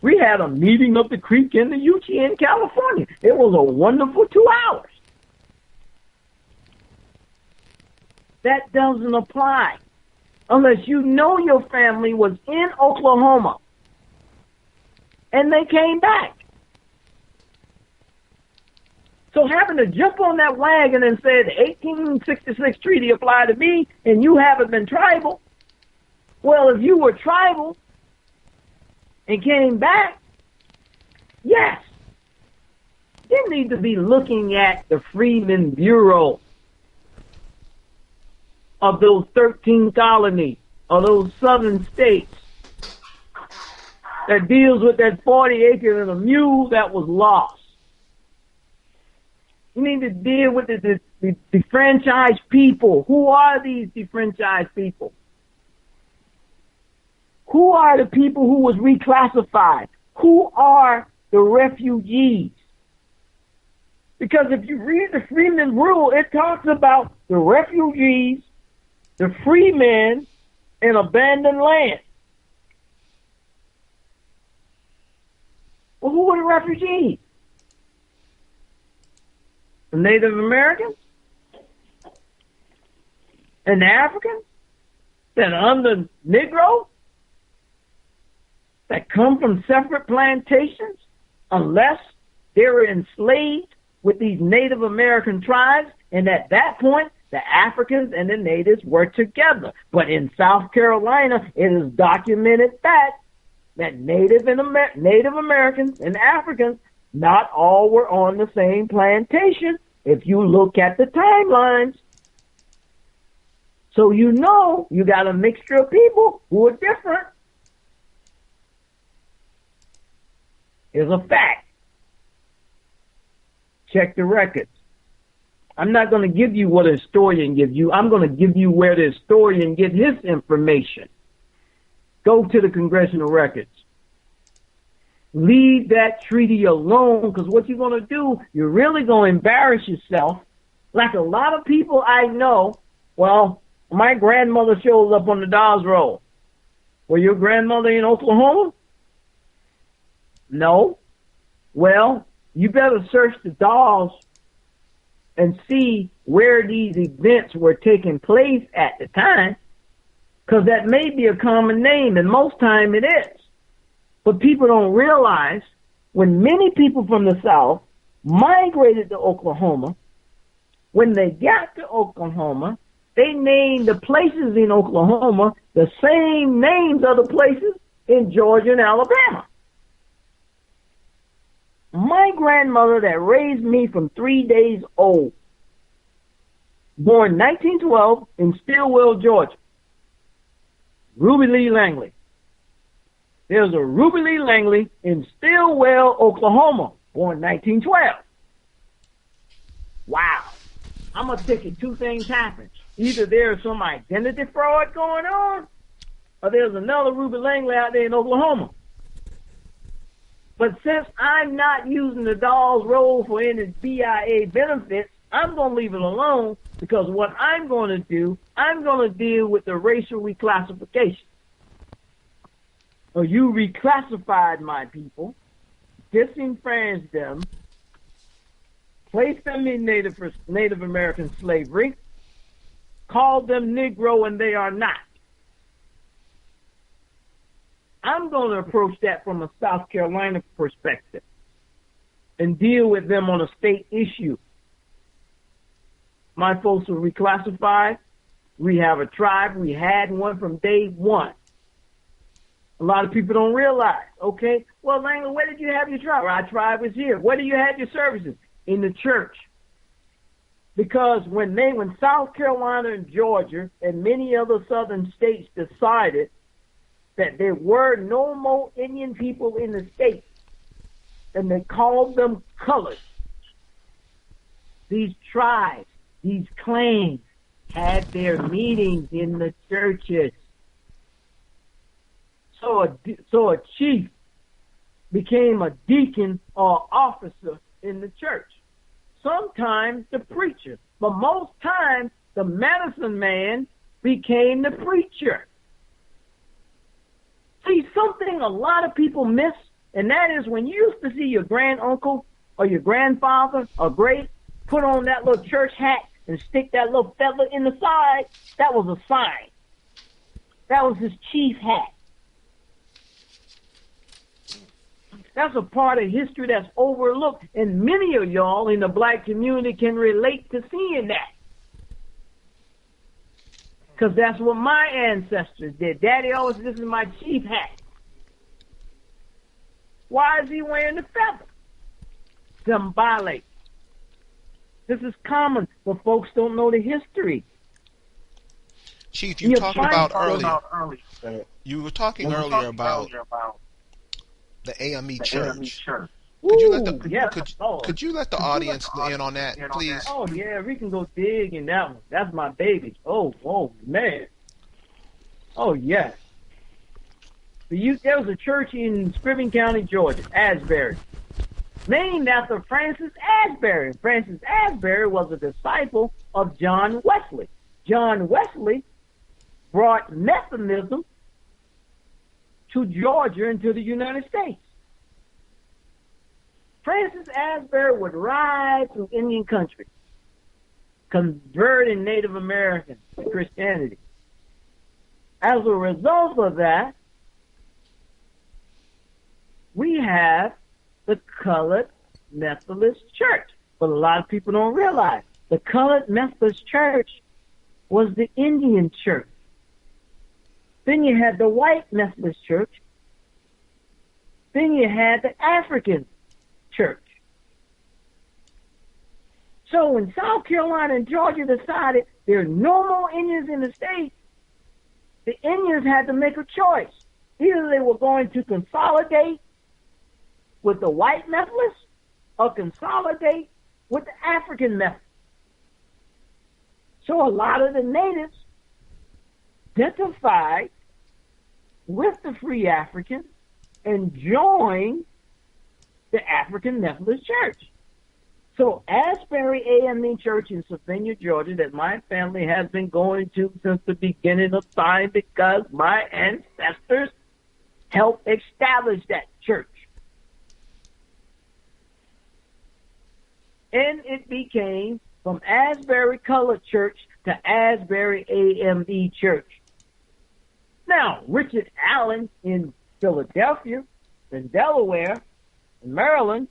We had a meeting up the creek in the UT in California. It was a wonderful 2 hours. That doesn't apply unless you know your family was in Oklahoma and they came back. So having to jump on that wagon and say the 1866 treaty applied to me and you haven't been tribal. Well, if you were tribal and came back, yes, you need to be looking at the Freedmen Bureau of those 13 colonies, of those southern states, that deals with that 40 acres and a mule that was lost. You need to deal with the defranchised people. Who are these defranchised people? Who are the people who was reclassified? Who are the refugees? Because if you read the Freeman Rule, it talks about the refugees, the free men, and abandoned land. Well, who were the refugees? The Native Americans? And the Africans? That are under Negroes? That come from separate plantations? Unless they were enslaved with these Native American tribes, and at that point, the Africans and the natives were together. But in South Carolina, it is documented fact that Native Americans and Africans, not all were on the same plantation if you look at the timelines. So you know you got a mixture of people who are different. It's a fact. Check the records. I'm not going to give you what a historian gives you. I'm going to give you where the historian gets his information. Go to the congressional records. Leave that treaty alone, because what you're going to do, you're really going to embarrass yourself. Like a lot of people I know, well, my grandmother shows up on the Dawes Roll. Well, your grandmother in Oklahoma? No. Well, you better search the Dawes and see where these events were taking place at the time, because that may be a common name, and most time it is. But people don't realize when many people from the South migrated to Oklahoma, when they got to Oklahoma, they named the places in Oklahoma the same names of the places in Georgia and Alabama. My grandmother that raised me from 3 days old, born 1912 in Stillwell, Georgia, Ruby Lee Langley. There's a Ruby Lee Langley in Stillwell, Oklahoma, born 1912. Wow. I'm going to tell you two things happen. Either there's some identity fraud going on, or there's another Ruby Langley out there in Oklahoma. But since I'm not using the Dawes Roll for any BIA benefits, I'm going to leave it alone, because what I'm going to do, I'm going to deal with the racial reclassification. Or you reclassified my people, disenfranchised them, placed them in Native American slavery, called them Negro, and they are not. I'm going to approach that from a South Carolina perspective and deal with them on a state issue. My folks were reclassified. We have a tribe. We had one from day one. A lot of people don't realize, okay, well, Langley, where did you have your tribe? Our tribe was here. Where do you have your services? In the church. Because when South Carolina and Georgia and many other southern states decided that there were no more Indian people in the state, and they called them colored, these tribes, these clans had their meetings in the churches. So a chief became a deacon or officer in the church. sometimes the preacher, but most times the medicine man became the preacher. See, something a lot of people miss, and that is when you used to see your granduncle or your grandfather or great put on that little church hat and stick that little feather in the side, that was a sign. That was his chief hat. That's a part of history that's overlooked, and many of y'all in the black community can relate to seeing that. Because that's what my ancestors did. Daddy always, this is my chief hat. Why is he wearing the feather? Symbolic. This is common, but folks don't know the history. Chief, you talked about earlier. You were talking earlier about the AME Church. Could you let the audience in on that, please? Oh yeah, we can go dig in that one. That's my baby. Oh man. Oh yes. There was a church in Scriven County, Georgia, Asbury, named after Francis Asbury. Francis Asbury was a disciple of John Wesley. John Wesley brought Methodism to Georgia and to the United States. Francis Asbury would ride through Indian country, converting Native Americans to Christianity. As a result of that, we have the Colored Methodist Church. But a lot of people don't realize the Colored Methodist Church was the Indian church. Then you had the White Methodist Church. Then you had the African Church. So when South Carolina and Georgia decided there are no more Indians in the state, the Indians had to make a choice. Either they were going to consolidate with the White Methodists or consolidate with the African Methodists. So a lot of the natives identified with the Free Africans and joined the African Methodist Church. So Asbury AME Church in Sylvania, Georgia, that my family has been going to since the beginning of time because my ancestors helped establish that church. And it became from Asbury Colored Church to Asbury AME Church. Now, Richard Allen in Philadelphia, in Delaware, in Maryland,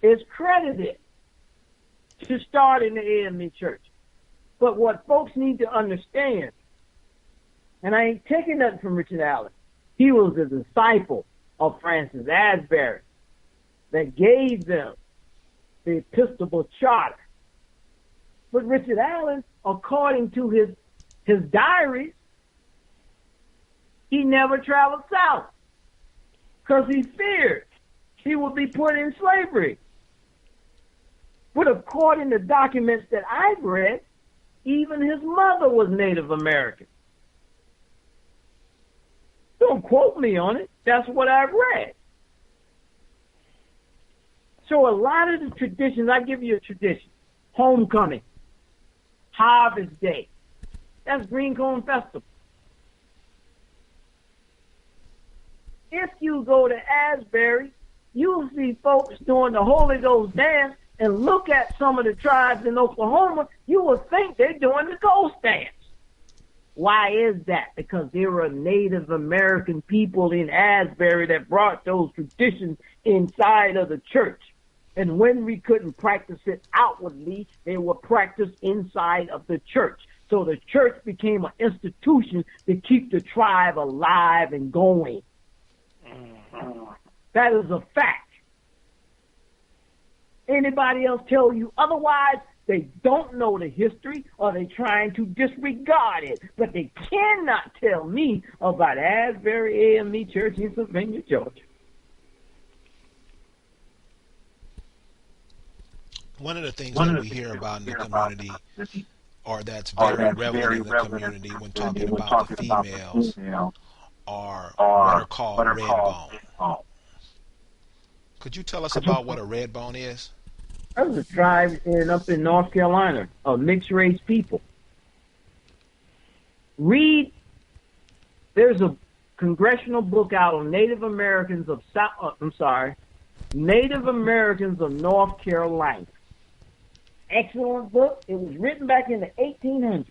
is credited to starting the AME Church. But what folks need to understand, and I ain't taking nothing from Richard Allen, he was a disciple of Francis Asbury that gave them the Episcopal Charter. But Richard Allen, according to his diaries, he never traveled south because he feared he would be put in slavery. But according to documents that I've read, even his mother was Native American. Don't quote me on it. That's what I've read. So a lot of the traditions, I give you a tradition. Homecoming, Harvest Day, that's Green Corn Festival. If you go to Asbury, you'll see folks doing the Holy Ghost dance, and look at some of the tribes in Oklahoma, you will think they're doing the Ghost dance. Why is that? Because there were Native American people in Asbury that brought those traditions inside of the church. And when we couldn't practice it outwardly, they were practiced inside of the church. So the church became an institution to keep the tribe alive and going. That is a fact. Anybody else tell you otherwise, they don't know the history or they're trying to disregard it. But they cannot tell me about Asbury AME Church in Sylvania, Georgia. One of the things that we hear about in the community, or that's very relevant in the community when talking about the females, are what are called red bone. Could you tell us about what a red bone is? There was a tribe up in North Carolina of mixed race people. There's a congressional book out on Native Americans of Native Americans of North Carolina. Excellent book. It was written back in the 1800s.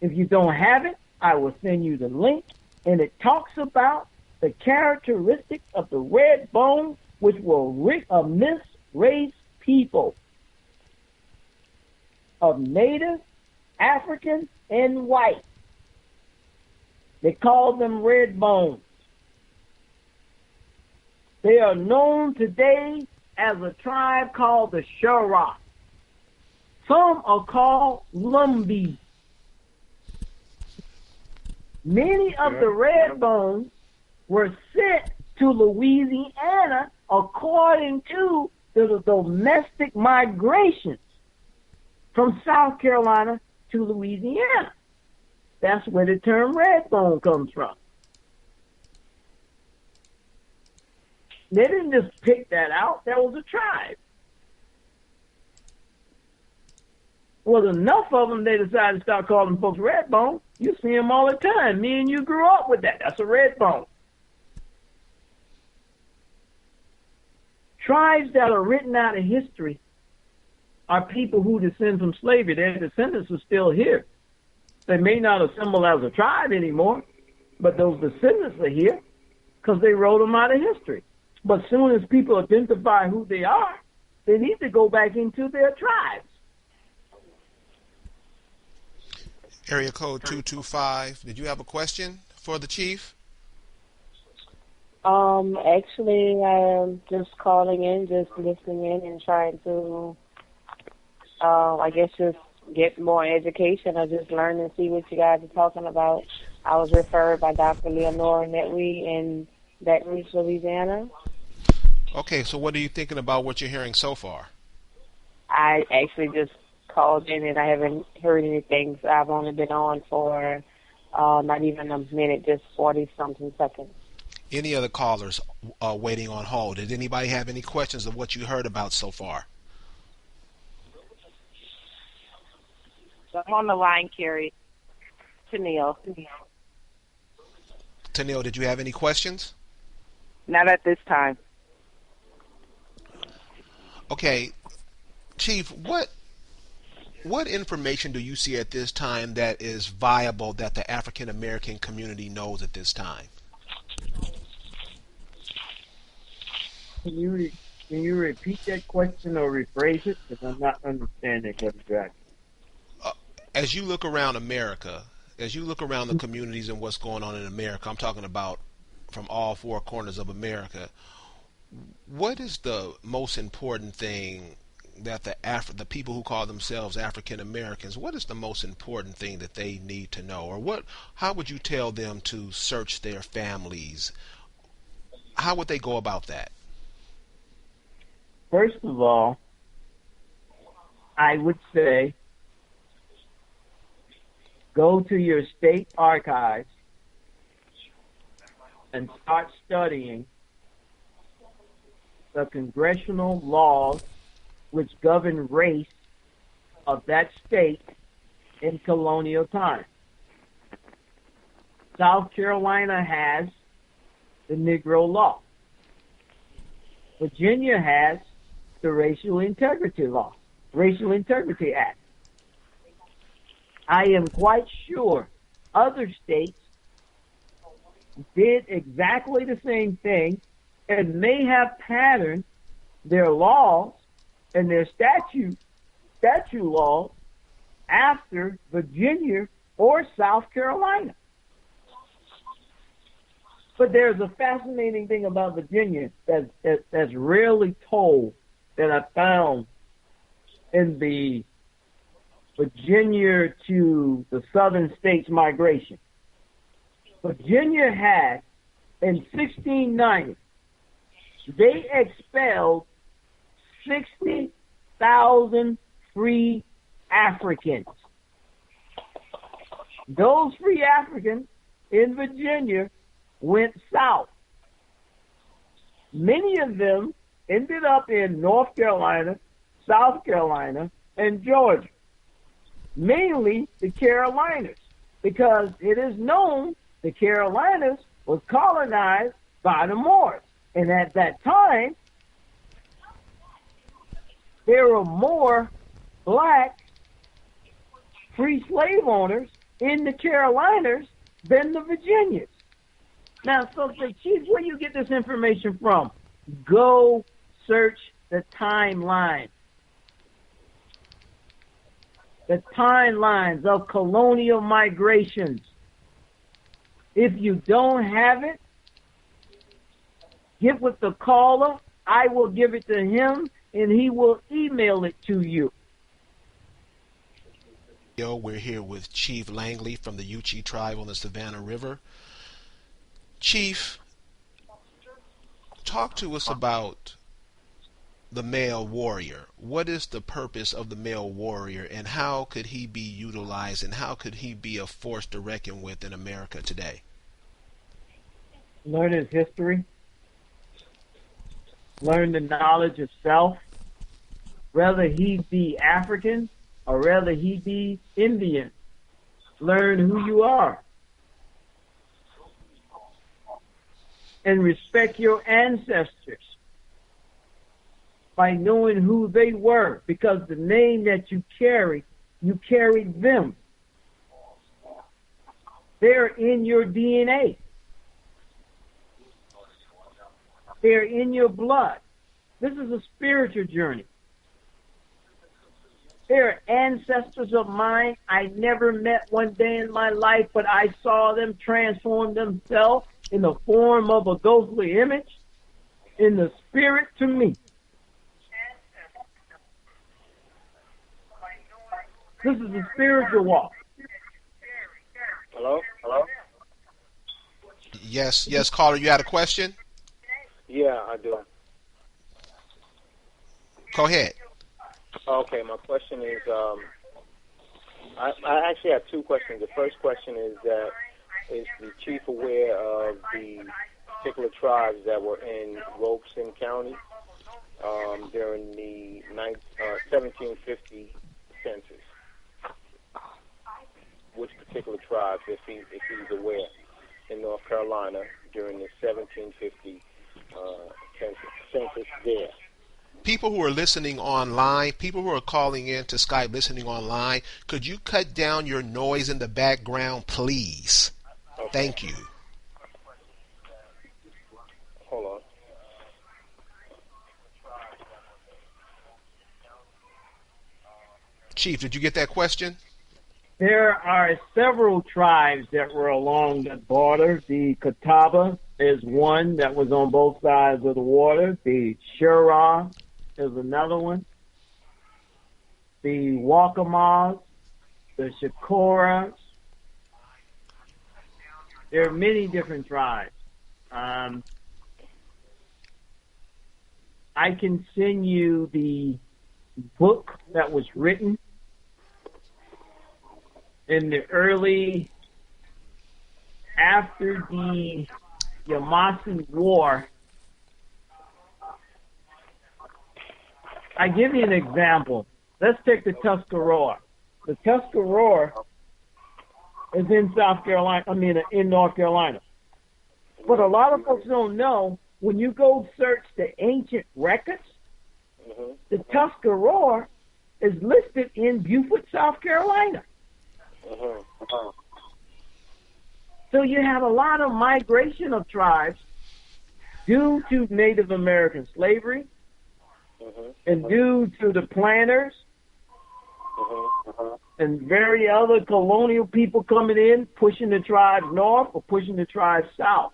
If you don't have it, I will send you the link. And it talks about the characteristics of the red bone, which were mixed race people of Native, African, and white. They called them red bones. They are known today as a tribe called the Shura. Some are called Lumbee. Many of the red bones were sent to Louisiana according to the domestic migrations from South Carolina to Louisiana. That's where the term red bone comes from. They didn't just pick that out. That was a tribe. Well, enough of them, they decided to start calling folks red bone. You see them all the time. Me and you grew up with that. That's a red bone. Tribes that are written out of history are people who descend from slavery. Their descendants are still here. They may not assemble as a tribe anymore, but those descendants are here because they wrote them out of history. But as soon as people identify who they are, they need to go back into their tribes. Area code 225. Did you have a question for the chief? Actually, I'm just calling in, just listening in and trying to, I guess, just get more education or just learn and see what you guys are talking about. I was referred by Dr. Leonora Netley in Baton Rouge, Louisiana. Okay, so what are you thinking about what you're hearing so far? I actually just called in and I haven't heard anything. So I've only been on for not even a minute, just 40-something seconds. Any other callers waiting on hold? Did anybody have any questions of what you heard about so far? I'm on the line, Kerry. Tennille. Tennille, did you have any questions? Not at this time. Okay, Chief, what information do you see at this time that is viable that the African American community knows at this time? Can you repeat that question or rephrase it? Because I'm not understanding what exactly. As you look around America, as you look around the communities and what's going on in America, I'm talking about from all four corners of America, what is the most important thing that the people who call themselves African Americans, what is the most important thing that they need to know? Or how would you tell them to search their families? How would they go about that? First of all, I would say go to your state archives and start studying the congressional laws which govern race of that state in colonial times. South Carolina has the Negro Law. Virginia has the Racial Integrity Law, Racial Integrity Act. I am quite sure other states did exactly the same thing and may have patterned their laws and their statute laws after Virginia or South Carolina. But there's a fascinating thing about Virginia that's rarely told that I found in the Virginia to the southern states migration. Virginia had, in 1690, they expelled 60,000 free Africans. Those free Africans in Virginia went south. Many of them ended up in North Carolina, South Carolina, and Georgia. Mainly the Carolinas, because it is known the Carolinas was colonized by the Moors. And at that time, there were more black free slave owners in the Carolinas than the Virginians. Now, so say, Chief, where you get this information from? Go search the timeline. The timelines of colonial migrations. If you don't have it, get with the caller. I will give it to him, and he will email it to you. We're here with Chief Langley from the Yuchi tribe on the Savannah River. Chief, talk to us about the male warrior. What is the purpose of the male warrior, and how could he be utilized, and how could he be a force to reckon with in America today? Learn his history. Learn the knowledge of self. Whether he be African or whether he be Indian, learn who you are. And respect your ancestors by knowing who they were, because the name that you carry them. They're in your DNA. They're in your blood. This is a spiritual journey. They're ancestors of mine. I never met one day in my life, but I saw them transform themselves in the form of a ghostly image, in the spirit to me. This is a spiritual walk. Hello? Yes, caller, you had a question? Yeah, I do. Go ahead. Okay, my question is, I actually have two questions. The first question is that, is the chief aware of the particular tribes that were in Robeson County during the 1750 census? Which particular tribes, if he's aware, in North Carolina during the 1750 census there? People who are listening online, people who are calling in to Skype listening online, could you cut down your noise in the background, please? Okay. Thank you. Hold on. Chief, did you get that question? There are several tribes that were along the border. The Catawba is one that was on both sides of the water. The Shura is another one. The Wakamas, the Shakoras. There are many different tribes. I can send you the book that was written in the early, after the Yamasee War. I give you an example. Let's take the Tuscarora. The Tuscarora is in in North Carolina. But a lot of folks don't know, when you go search the ancient records, the Tuscarora is listed in Beaufort, South Carolina. So you have a lot of migration of tribes due to Native American slavery and due to the planters and very other colonial people coming in, pushing the tribes north or pushing the tribes south.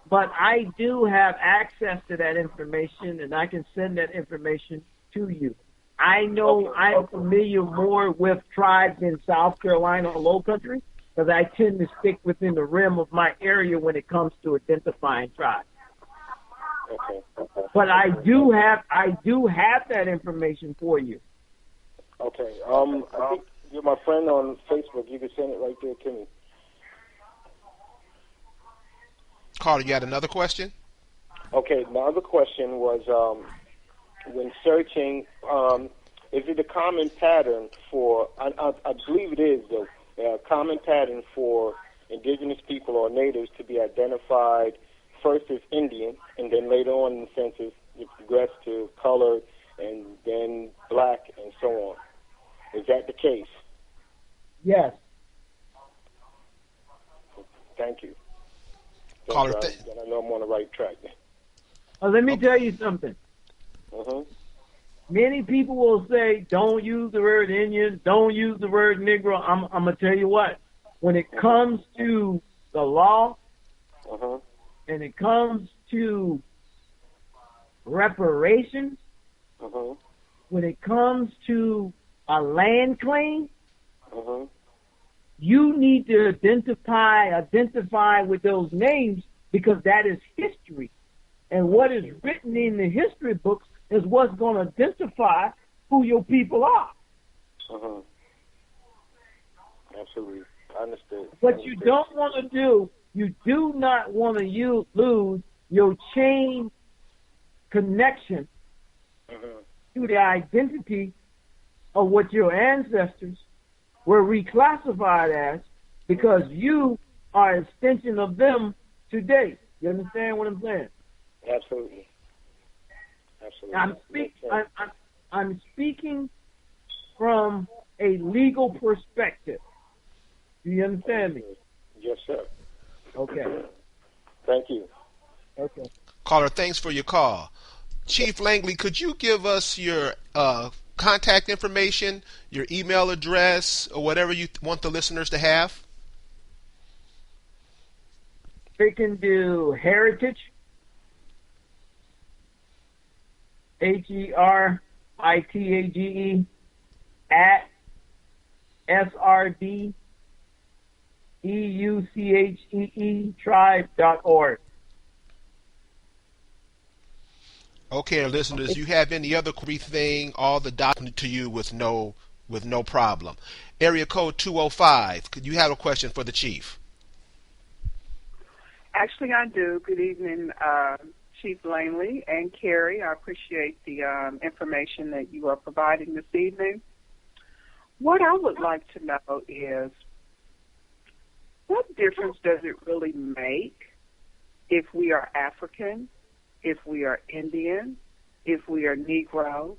But I do have access to that information, and I can send that information to you. I know I'm familiar more with tribes in South Carolina or Low Country, because I tend to stick within the rim of my area when it comes to identifying tribes. But I do have that information for you. Okay. I think you're my friend on Facebook. You can send it right there to me. Carter, you had another question? Okay, my other question was when searching, is it a common pattern for, I believe it is, though, a common pattern for indigenous people or natives to be identified first as Indian, and then later on in the census it progressed to colored, and then black, and so on. Is that the case? Yes. Thank you. Caller, Then I know I'm on the right track. Let me tell you something. Many people will say, don't use the word Indian, don't use the word Negro. I'm going to tell you what. When it comes to the law, and it comes to reparations, when it comes to a land claim, you need to identify with those names, because that is history. And what is written in the history books is what's going to identify who your people are. Absolutely. I understood. What you don't want to do, you do not want to lose your chain connection to the identity of what your ancestors were reclassified as, because you are an extension of them today. You understand what I'm saying? Absolutely. Absolutely. I'm speaking from a legal perspective. Do you understand me? Yes, sir. Okay. Thank you. Okay. Caller, thanks for your call. Chief Langley, could you give us your contact information, your email address, or whatever you want the listeners to have? We can do heritage, HERITAGE, at SRDEUCHEE tribe.org. Okay, listeners, you have any other thing, all the document to you with no problem. Area code 205. Could you have a question for the chief? Actually, I do. Good evening, Chief Langley and Kerry. I appreciate the information that you are providing this evening. What I would like to know is, what difference does it really make if we are African, if we are Indian, if we are Negro?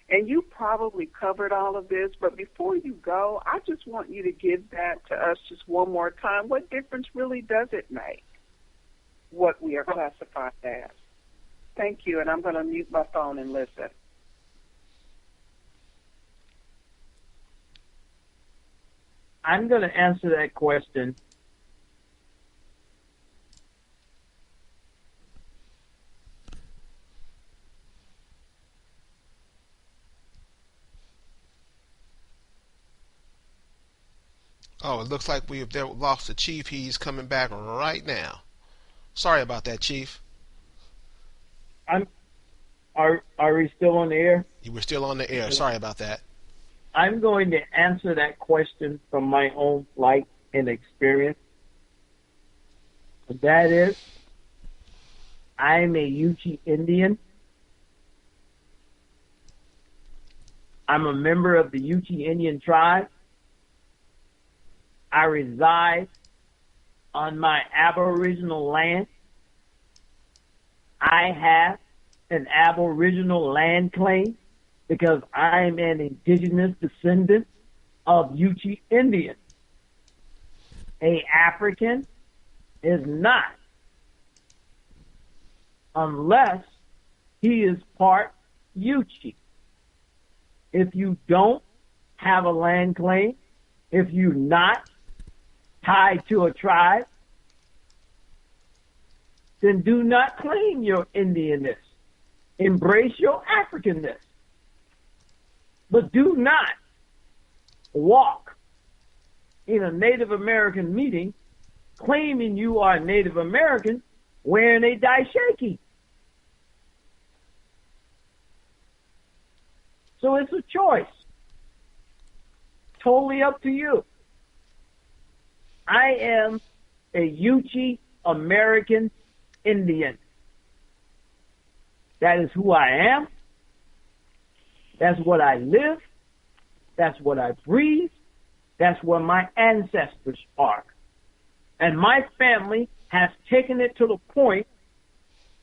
And you probably covered all of this, but before you go, I just want you to give that to us just one more time. What difference really does it make what we are classified as? Thank you, and I'm going to mute my phone and listen. I'm going to answer that question. Oh, it looks like we have lost the chief. He's coming back right now. Sorry about that, Chief. Are we still on the air? You were still on the air. Sorry about that. I'm going to answer that question from my own life and experience. That is, I'm a Yuchi Indian. I'm a member of the Yuchi Indian tribe. I reside on my Aboriginal land. I have an Aboriginal land claim because I am an indigenous descendant of Yuchi Indian. A African is not, unless he is part Yuchi. If you don't have a land claim, if you're not tied to a tribe, then do not claim your Indianness. Embrace your Africanness. But do not walk in a Native American meeting claiming you are Native American wearing a daisheki. So it's a choice. Totally up to you. I am a Yuchi American Indian. That is who I am. That's what I live. That's what I breathe. That's where my ancestors are. And my family has taken it to the point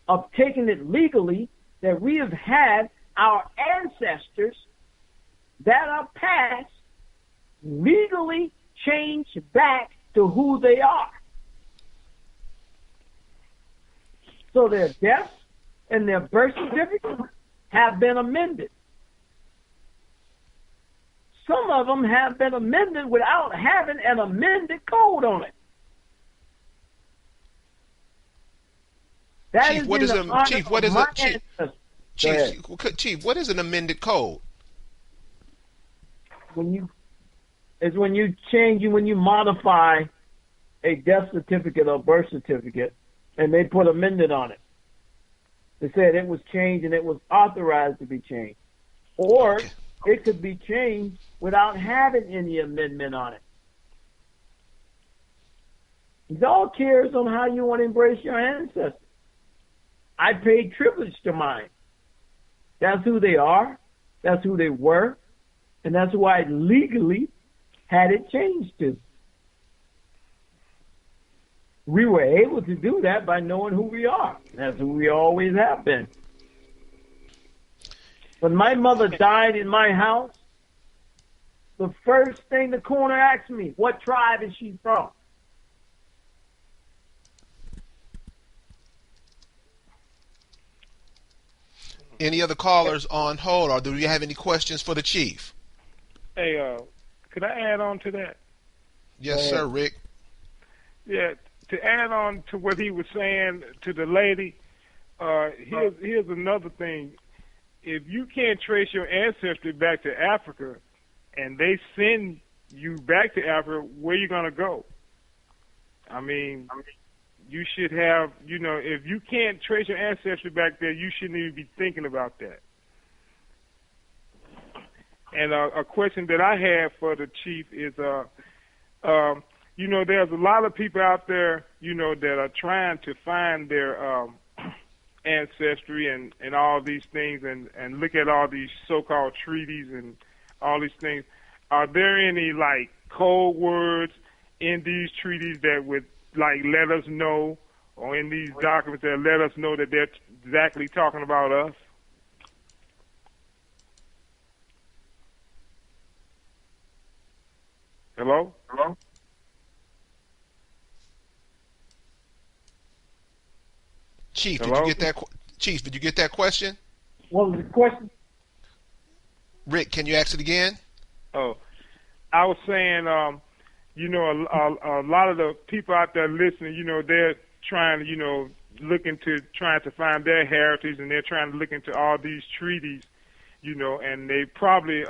of taking it legally that we have had our ancestors that are past legally change back to who they are. So their deaths and their birth certificates have been amended. Some of them have been amended without having an amended code on it. That Chief, what is Chief, what is an amended code? When you modify a death certificate or birth certificate, and they put amended on it. They said it was changed and it was authorized to be changed, or it could be changed without having any amendment on it. It all cares on how you want to embrace your ancestors. I paid tribute to mine. That's who they are. That's who they were. And that's who I legally had it changed to. We were able to do that by knowing who we are. That's who we always have been. When my mother died in my house, the first thing the coroner asked me, what tribe is she from? Any other callers on hold, or do you have any questions for the chief? Hey, could I add on to that? Yes, sir, Rick. Yeah, to add on to what he was saying to the lady, here's another thing. If you can't trace your ancestry back to Africa, and they send you back to Africa, where you gonna go? I mean, you should have, if you can't trace your ancestry back there, you shouldn't even be thinking about that. And a question that I have for the chief is, there's a lot of people out there, that are trying to find their ancestry and all these things and look at all these so-called treaties and all these things. Are there any, code words in these treaties that would, let us know, or in these documents that let us know that they're exactly talking about us? Hello? Chief, Hello? Chief, did you get that question? What was the question? Rick, can you ask it again? Oh, I was saying, a lot of the people out there listening, they're trying to, trying to find their heritage, and they're trying to look into all these treaties, and they probably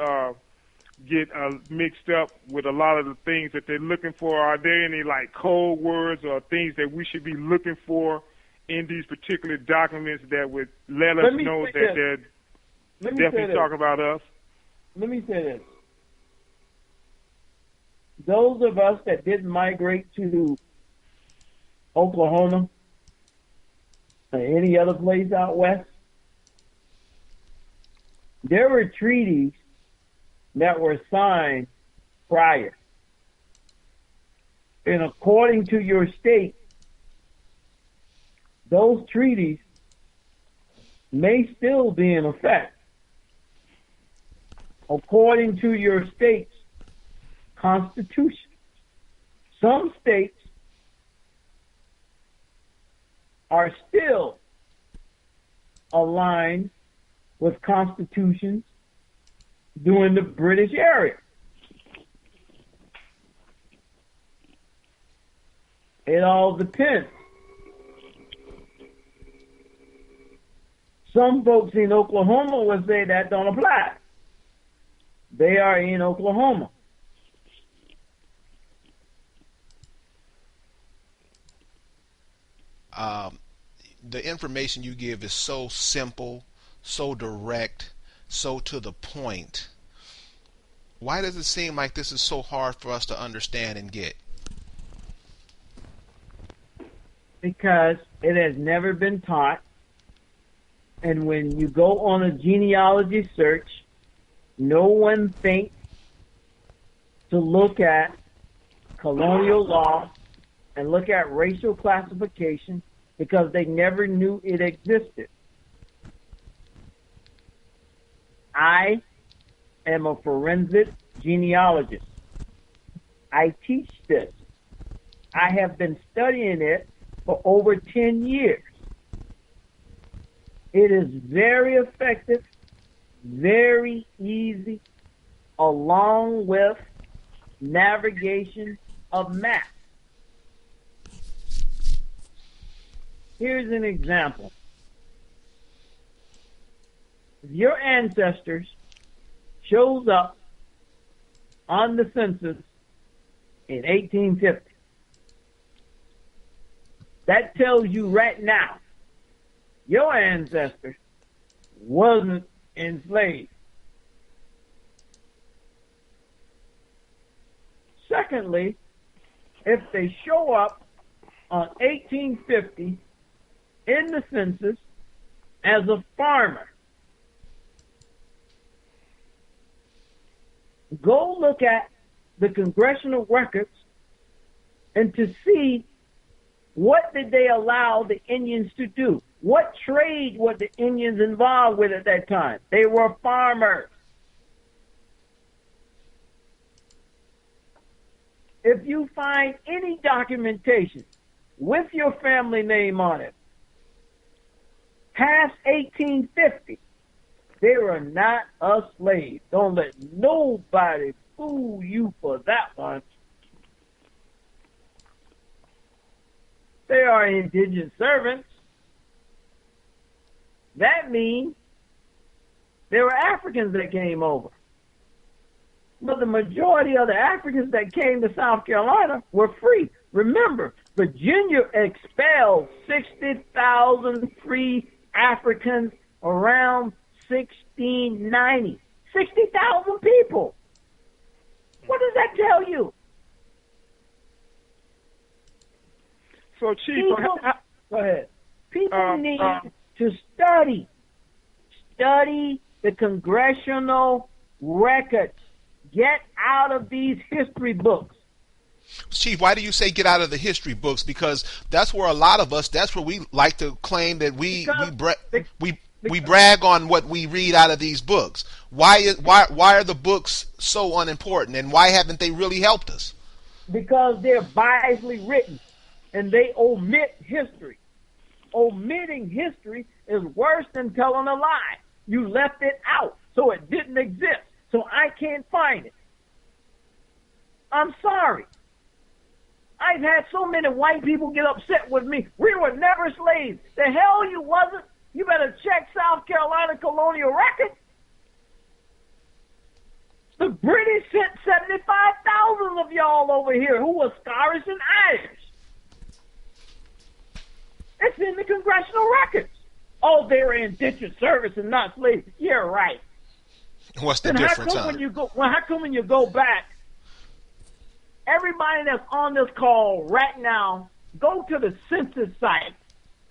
get mixed up with a lot of the things that they're looking for. Are there any code words or things that we should be looking for in these particular documents that would let us know that they're definitely talking about us? Let me say this. Those of us that didn't migrate to Oklahoma or any other place out west, there were treaties that were signed prior. And according to your state, those treaties may still be in effect. According to your state's constitution. Some states are still aligned with constitutions during the British era. It all depends. Some folks in Oklahoma will say that don't apply. They are in Oklahoma. The information you give is so simple, so direct, so to the point. Why does it seem like this is so hard for us to understand and get? Because it has never been taught. And when you go on a genealogy search, no one thinks to look at colonial law and look at racial classification because they never knew it existed. I am a forensic genealogist. I teach this. I have been studying it for over 10 years. It is very effective, very easy, along with navigation of maps. Here's an example. If your ancestors shows up on the census in 1850, that tells you right now your ancestor wasn't enslaved. Secondly, if they show up on 1850 in the census as a farmer, go look at the congressional records and to see what did they allow the Indians to do. What trade were the Indians involved with at that time? They were farmers. If you find any documentation with your family name on it, past 1850, they were not a slave. Don't let nobody fool you for that one. They are indigent servants. That means there were Africans that came over. But the majority of the Africans that came to South Carolina were free. Remember, Virginia expelled 60,000 free Africans around 1690. 60,000 people. What does that tell you? So, Chief, go ahead. People need to study the congressional records. Get out of these history books. Chief, why do you say get out of the history books? Because that's where a lot of us, that's where we like to claim that we brag on what we read out of these books. Why are the books so unimportant, and why haven't they really helped us? Because they're biasly written, and they omit history. Omitting history is worse than telling a lie. You left it out, so it didn't exist. So I can't find it. I'm sorry. I've had so many white people get upset with me. We were never slaves. The hell you wasn't. You better check South Carolina colonial records. The British sent 75,000 of y'all over here who were Scottish and Irish. It's in the congressional records. Oh, they were indentured service and not slaves. You're right. What's the difference? How come when you go back, everybody that's on this call right now, go to the census site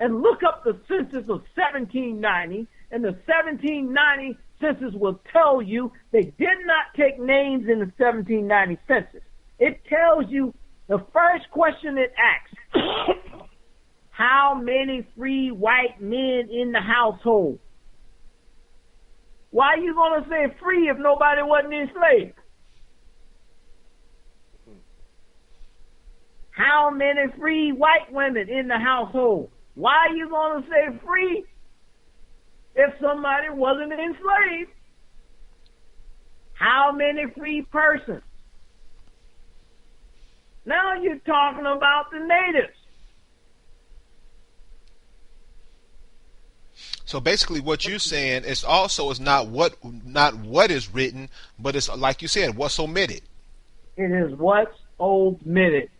and look up the census of 1790, and the 1790 census will tell you they did not take names in the 1790 census. It tells you the first question it asks, how many free white men in the household? Why are you going to say free if nobody wasn't enslaved? How many free white women in the household? Why are you going to say free if somebody wasn't enslaved? How many free persons? Now you're talking about the natives. So basically, what you're saying is not what is written, but it's like you said, what's omitted. It is what's omitted.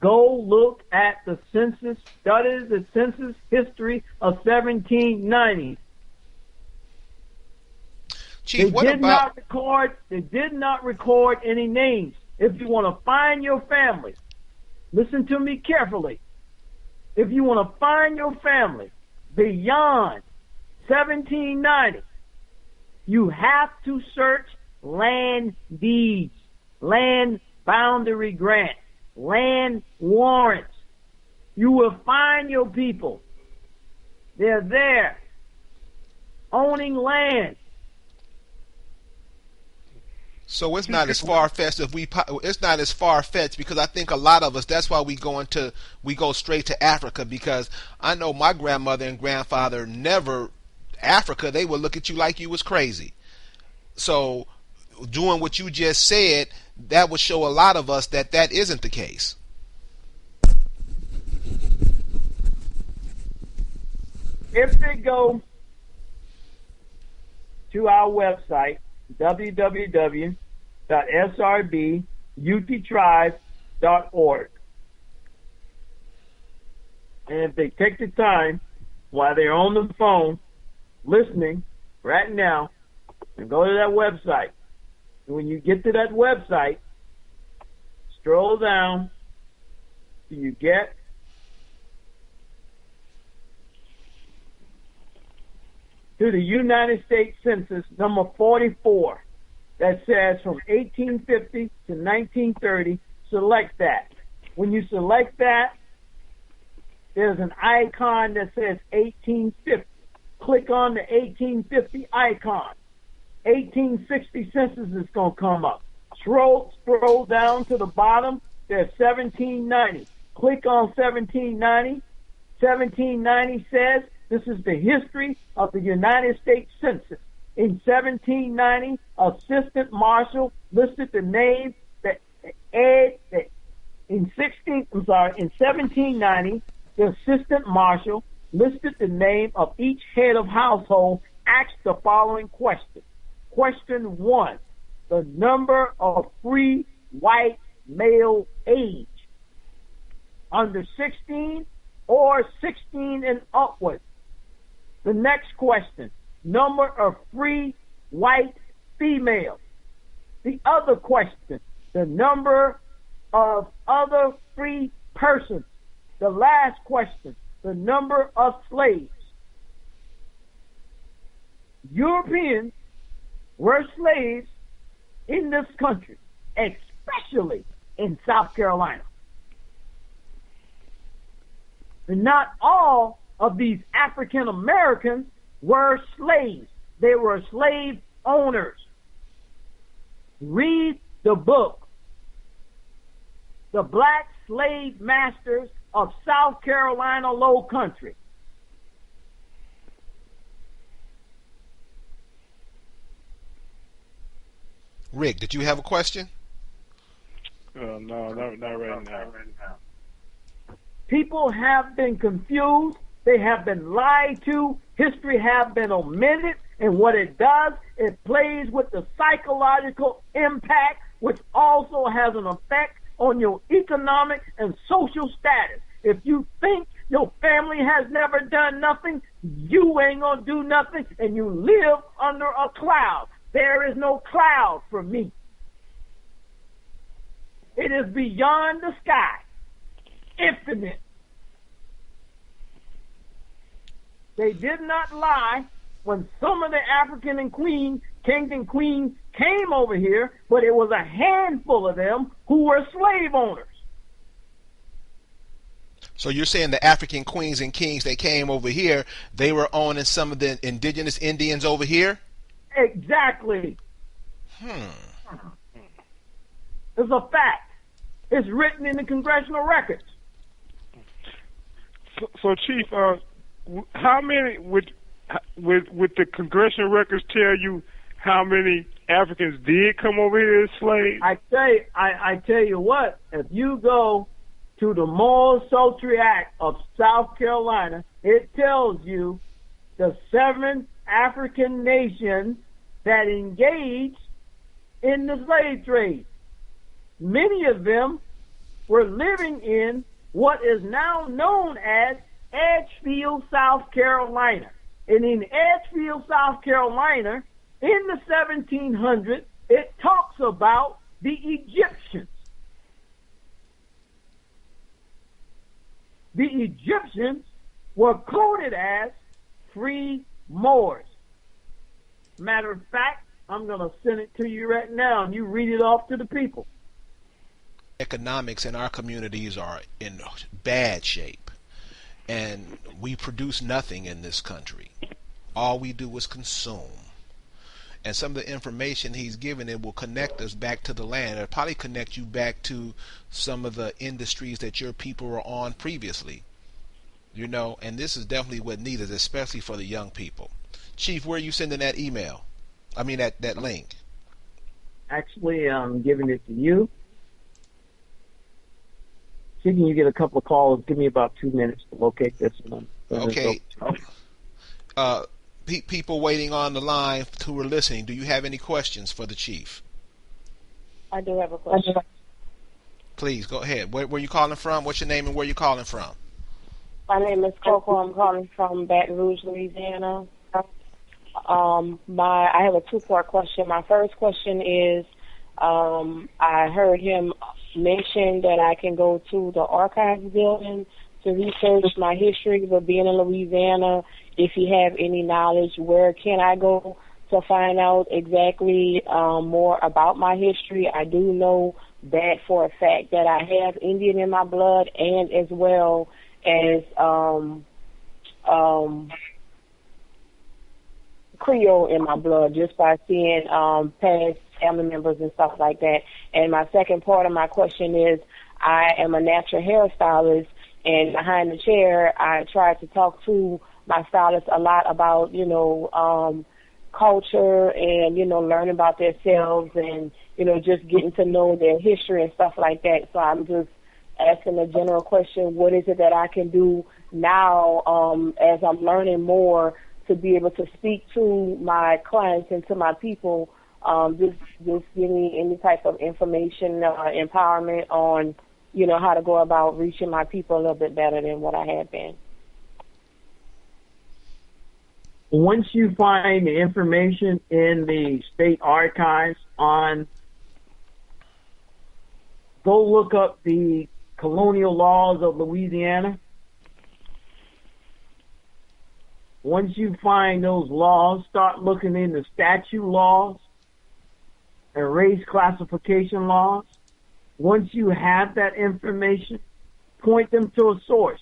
Go look at the census, study the census history of 1790. Chief, They did not record any names. If you want to find your family, listen to me carefully. If you want to find your family beyond 1790. You have to search land deeds, land boundary grants, land warrants. You will find your people. They're there, owning land. So it's not as far fetched it's not as far fetched, because I think a lot of us, that's why we go straight to Africa, because I know my grandmother and grandfather never Africa, they would look at you like you was crazy. So doing what you just said, that would show a lot of us that that isn't the case. If they go to our website, www.srbuttribe.org, and if they take the time while they're on the phone listening right now and go to that website, and when you get to that website, scroll down till you get to the United States Census number 44 that says from 1850 to 1930, select that. When you select that, there's an icon that says 1850. Click on the 1850 icon. 1860 census is going to come up. Scroll down to the bottom, there's 1790. Click on 1790. 1790 says this is the history of the United States Census. In 1790, Assistant Marshal listed the name in 1790, the Assistant Marshal listed the name of each head of household, asked the following question. Question 1, the number of free white male age, under 16 or 16 and upward. The next question, number of free white females. The other question, the number of other free persons. The last question, the number of slaves. Europeans were slaves in this country, especially in South Carolina. And not all of these African Americans were slaves. They were slave owners. Read the book, The Black Slave Masters of South Carolina Low Country. Rick, did you have a question? No, not right now. People have been confused. They have been lied to. History have been omitted. And what it does, it plays with the psychological impact, which also has an effect on your economic and social status. If you think your family has never done nothing, you ain't gonna do nothing, and you live under a cloud. There is no cloud for me. It is beyond the sky, infinite. They did not lie when some of the African and kings and queens came over here, but it was a handful of them who were slave owners. So you're saying the African queens and kings that came over here, they were owning some of the indigenous Indians over here? Exactly. It's a fact. It's written in the congressional records. So Chief, how many would the congressional records tell you how many Africans did come over here as slaves? I tell you what, if you go to the Moral Sultry Act of South Carolina, it tells you the 7 African nations that engaged in the slave trade. Many of them were living in what is now known as Edgefield, South Carolina. And in Edgefield, South Carolina, in the 1700s, it talks about the Egyptians. The Egyptians were coded as free Moors. Matter of fact, I'm going to send it to you right now, and you read it off to the people. Economics in our communities are in bad shape, and we produce nothing in this country. All we do is consume. And some of the information he's given, it will connect us back to the land. It'll probably connect you back to some of the industries that your people were on previously. You know, and this is definitely what needed, especially for the young people. Chief, where are you sending that email? I mean, that link. Actually, I'm giving it to you. See, can you get a couple of calls? Give me about 2 minutes to locate this one. Okay. People waiting on the line who are listening, do you have any questions for the chief? I do have a question. Please, go ahead. Where are you calling from? What's your name and where are you calling from? My name is Coco. I'm calling from Baton Rouge, Louisiana. I have a two-part question. My first question is, I heard him mention that I can go to the archives building to research my history of being in Louisiana. If you have any knowledge, where can I go to find out exactly more about my history? I do know that for a fact that I have Indian in my blood, and as well as Creole in my blood, just by seeing past family members and stuff like that. And my second part of my question is, I am a natural hairstylist, and behind the chair, I try to talk to my stylist a lot about, culture and, learning about themselves and, just getting to know their history and stuff like that. So I'm just asking a general question, what is it that I can do now as I'm learning more to be able to speak to my clients and to my people, just give me any type of information, empowerment on, how to go about reaching my people a little bit better than what I have been. Once you find the information in the state archives go look up the colonial laws of Louisiana. Once you find those laws, start looking into statute laws and race classification laws. Once you have that information, point them to a source.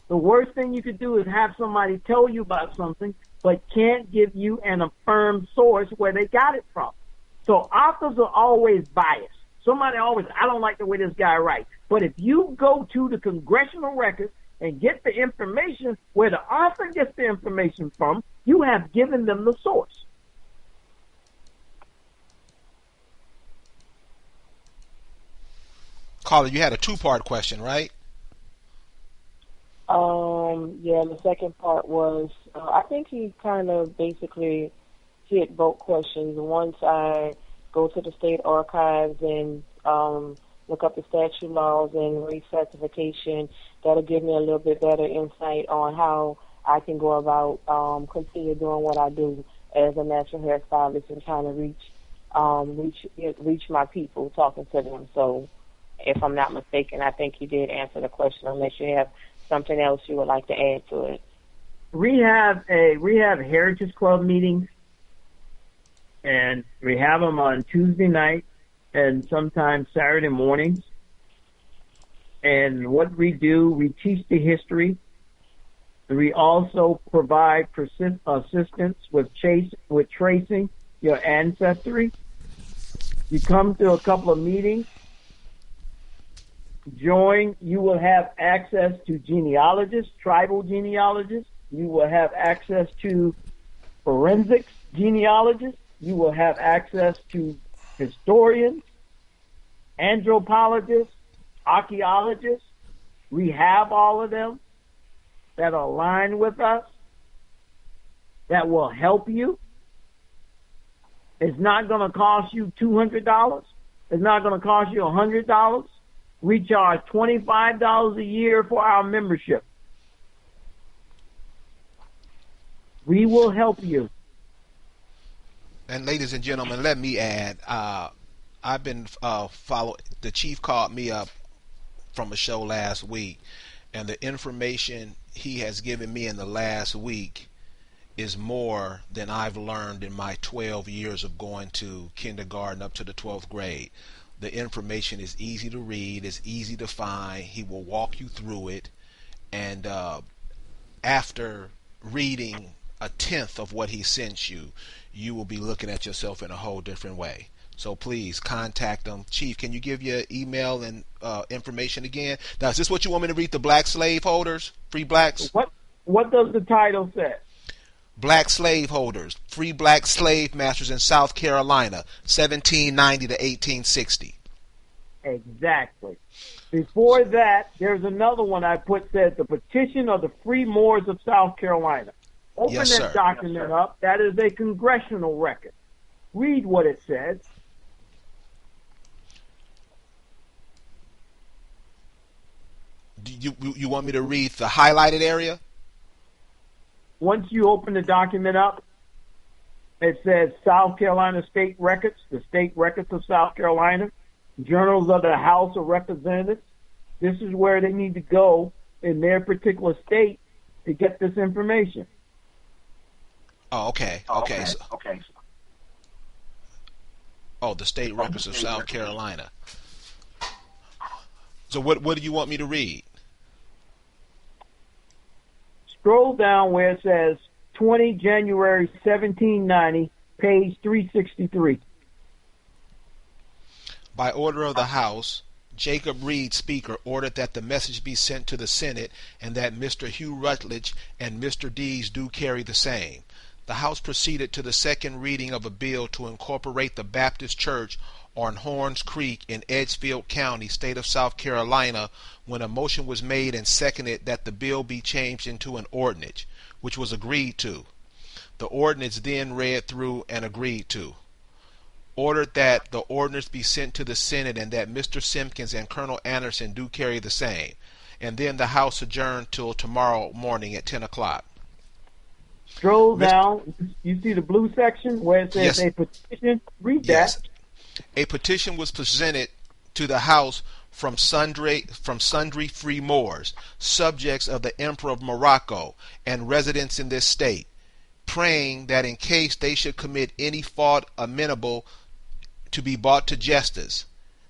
The worst thing you could do is have somebody tell you about something but can't give you an affirmed source where they got it from. So authors are always biased. Somebody always, I don't like the way this guy writes. But if you go to the congressional records and get the information where the author gets the information from, you have given them the source. Caller, you had a two-part question, right? Yeah, the second part was, I think he kind of basically hit both questions. Once I go to the state archives and look up the statute laws and reclassification, that'll give me a little bit better insight on how I can go about continue doing what I do as a natural hairstylist and trying to reach my people, talking to them. So if I'm not mistaken, I think you did answer the question, unless you have something else you would like to add to it. We have Heritage Club meetings, and we have them on Tuesday night and sometimes Saturday mornings. And what we do, we teach the history. We also provide assistance with tracing your ancestry. You come to a couple of meetings, join, you will have access to genealogists, tribal genealogists. You will have access to forensics genealogists. You will have access to historians, anthropologists, archaeologists. We have all of them that are aligned with us, that will help you. It's not going to cost you $200. It's not going to cost you $100. We charge $25 a year for our membership. We will help you. And ladies and gentlemen, let me add, I've been following. The chief called me up from a show last week, and the information he has given me in the last week is more than I've learned in my 12 years of going to kindergarten up to the 12th grade. The information is easy to read, it's easy to find. He will walk you through it, and after reading a tenth of what he sent you, you will be looking at yourself in a whole different way. So please contact them. Chief, can you give your email and information again? Now, is this what you want me to read? The black slave holders, free blacks? What does the title say? Black slave holders, free black slave masters in South Carolina, 1790 to 1860. Exactly. Before that, there's another one I put, says the petition of the free Moors of South Carolina. Open Yes, that sir. document up. That is a congressional record. Read what it says. Do you want me to read the highlighted area? Once you open the document up, it says South Carolina State Records, the State Records of South Carolina, Journals of the House of Representatives. This is where they need to go in their particular state to get this information. Oh, okay. Oh, the State Records of South Carolina. So what do you want me to read? Scroll down where it says 20 January 1790, page 363. By order of the House, Jacob Reed, Speaker, ordered that the message be sent to the Senate and that Mr. Hugh Rutledge and Mr. Dees do carry the same. The House proceeded to the second reading of a bill to incorporate the Baptist Church on Horns Creek in Edgefield County, state of South Carolina, when a motion was made and seconded that the bill be changed into an ordinance, which was agreed to. The ordinance then read through and agreed to. Ordered that the ordinance be sent to the Senate and that Mr. Simpkins and Colonel Anderson do carry the same. And then the House adjourned till tomorrow morning at 10 o'clock. Scroll down. You see the blue section where it says a petition? Read that. A petition was presented to the House from sundry free Moors, subjects of the Emperor of Morocco, and residents in this state, praying that in case they should commit any fault amenable to be brought to justice,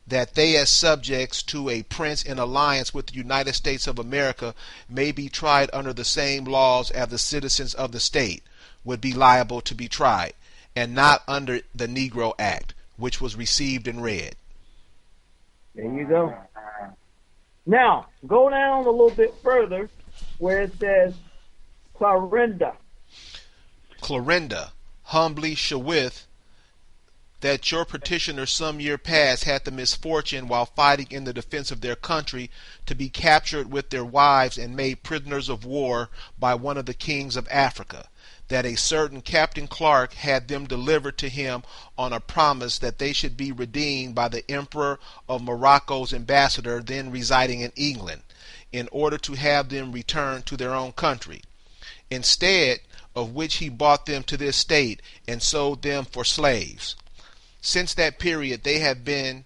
that they as subjects to a prince in alliance with the United States of America may be tried under the same laws as the citizens of the state would be liable to be tried, and not under the Negro Act, which was received and read. There you go. Now, go down a little bit further where it says Clarinda. Clarinda humbly sheweth that your petitioners some year past had the misfortune, while fighting in the defense of their country, to be captured with their wives and made prisoners of war by one of the kings of Africa, that a certain Captain Clark had them delivered to him on a promise that they should be redeemed by the Emperor of Morocco's ambassador then residing in England, in order to have them returned to their own country. Instead of which he brought them to this state and sold them for slaves. Since that period they have by